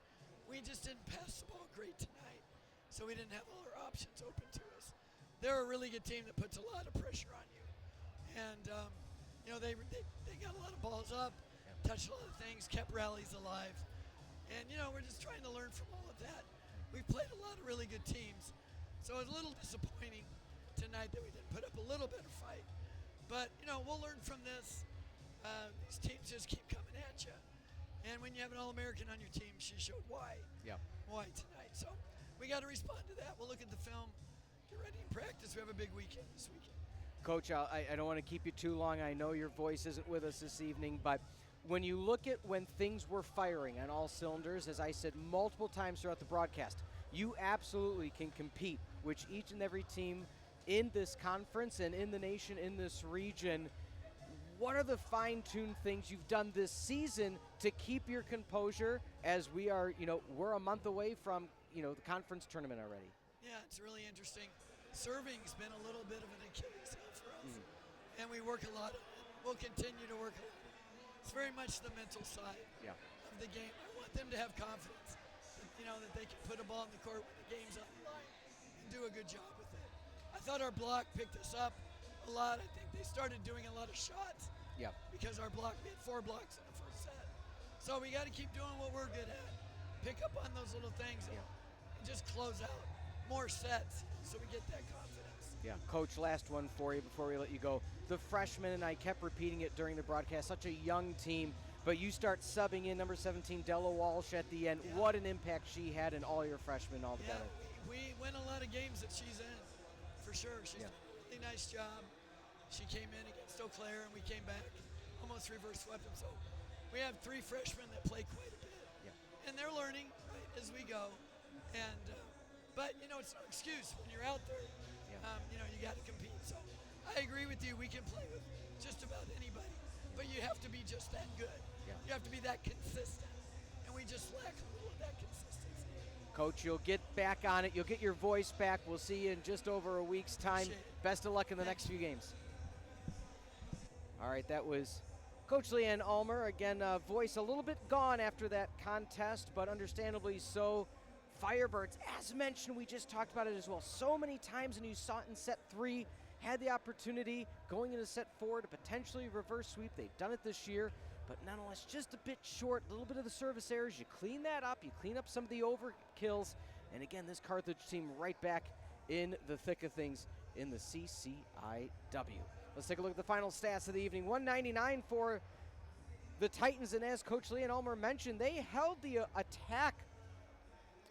we just didn't pass the ball great tonight, so we didn't have all our options open to us. They're a really good team that puts a lot of pressure on you. And, you know, they got a lot of balls up, touched a lot of things, kept rallies alive. And, you know, we're just trying to learn from all of that. We've played a lot of really good teams, so it was a little disappointing tonight that we didn't put up a little better fight. But, you know, we'll learn from this. These teams just keep coming at you. And when you have an All-American on your team, she showed why tonight. So we got to respond to that. We'll look at the film, get ready and practice. We have a big weekend this weekend. Coach, I don't want to keep you too long. I know your voice isn't with us this evening, but when you look at when things were firing on all cylinders, as I said multiple times throughout the broadcast, you absolutely can compete with each and every team in this conference and in the nation, in this region. What are the fine-tuned things you've done this season to keep your composure as we are, you know, we're a month away from, you know, the conference tournament already? Yeah, it's really interesting. Serving's been a little bit of an Achilles heel for us, and we work a lot on it. We'll continue to work a lot. It's very much the mental side of the game. I want them to have confidence, that, you know, that they can put a ball in the court when the game's on the line and do a good job with it. I thought our block picked us up a lot. I think they started doing a lot of shots because our block, we had 4 blocks in the first set. So we got to keep doing what we're good at. Pick up on those little things and just close out more sets so we get that confidence. Yeah, Coach, last one for you before we let you go. The freshmen, and I kept repeating it during the broadcast, such a young team, but you start subbing in number 17, Della Walsh, at the end. What an impact she had in all your freshmen altogether. Yeah, we win a lot of games that she's in, for sure. She's done a really nice job. She came in against Eau Claire, and we came back, almost reverse swept them. So we have 3 freshmen that play quite a bit, and they're learning as we go. And but, you know, it's no excuse when you're out there. You know, you got to compete. So I agree with you. We can play with just about anybody, but you have to be just that good. You have to be that consistent, and we just lack a little of that consistency. Coach, you'll get back on it. You'll get your voice back. We'll see you in just over a week's time. Best of luck in the next few games. All right, that was Coach Leanne Ulmer. Again, voice a little bit gone after that contest, but understandably so. Firebirds, as mentioned, we just talked about it as well so many times, and you saw it in set 3, had the opportunity going into set 4 to potentially reverse sweep. They've done it this year, but nonetheless just a bit short, a little bit of the service errors. You clean that up, you clean up some of the overkills, and again, this Carthage team right back in the thick of things in the CCIW. Let's take a look at the final stats of the evening. 199 for the Titans, and as Coach Leanne Ulmer mentioned, they held the attack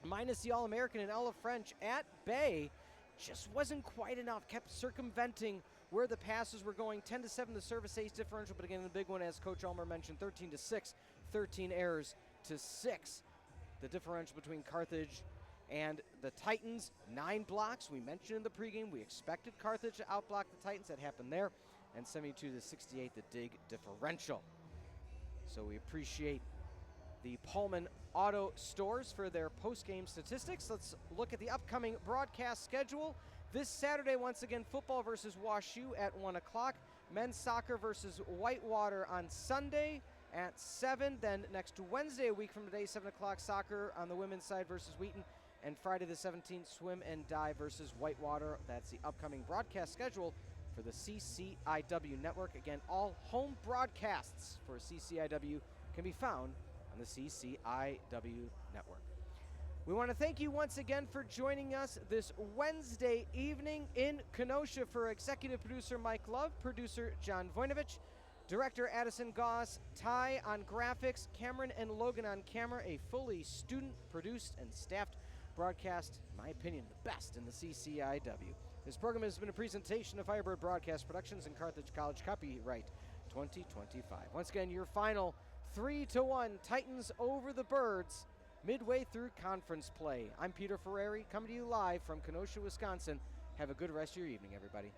minus the All-American and Ella French at bay. Just wasn't quite enough. Kept circumventing where the passes were going. 10-7 the service ace differential, but again, the big one, as Coach Ulmer mentioned, 13-6, 13 errors to 6. The differential between Carthage and the Titans, 9 blocks. We mentioned in the pregame we expected Carthage to outblock the Titans. That happened there. And 72-68, the dig differential. So we appreciate the Pullman Auto Stores for their post-game statistics. Let's look at the upcoming broadcast schedule. This Saturday, once again, football versus WashU at 1 o'clock. Men's soccer versus Whitewater on Sunday at 7. Then next Wednesday, a week from today, 7 o'clock, soccer on the women's side versus Wheaton. And Friday the 17th, swim and dive versus Whitewater. That's the upcoming broadcast schedule for the CCIW network. Again, all home broadcasts for CCIW can be found on the CCIW network. We want to thank you once again for joining us this Wednesday evening in Kenosha. For executive producer Mike Love, producer John Voinovich, director Addison Goss, Ty on graphics, Cameron and Logan on camera, a fully student-produced and staffed broadcast, in my opinion, the best in the CCIW. This program has been a presentation of Firebird Broadcast Productions and Carthage College, copyright 2025. Once again, your final 3-1 Titans over the Birds midway through conference play. I'm Peter Ferreri, coming to you live from Kenosha, Wisconsin. Have a good rest of your evening, everybody.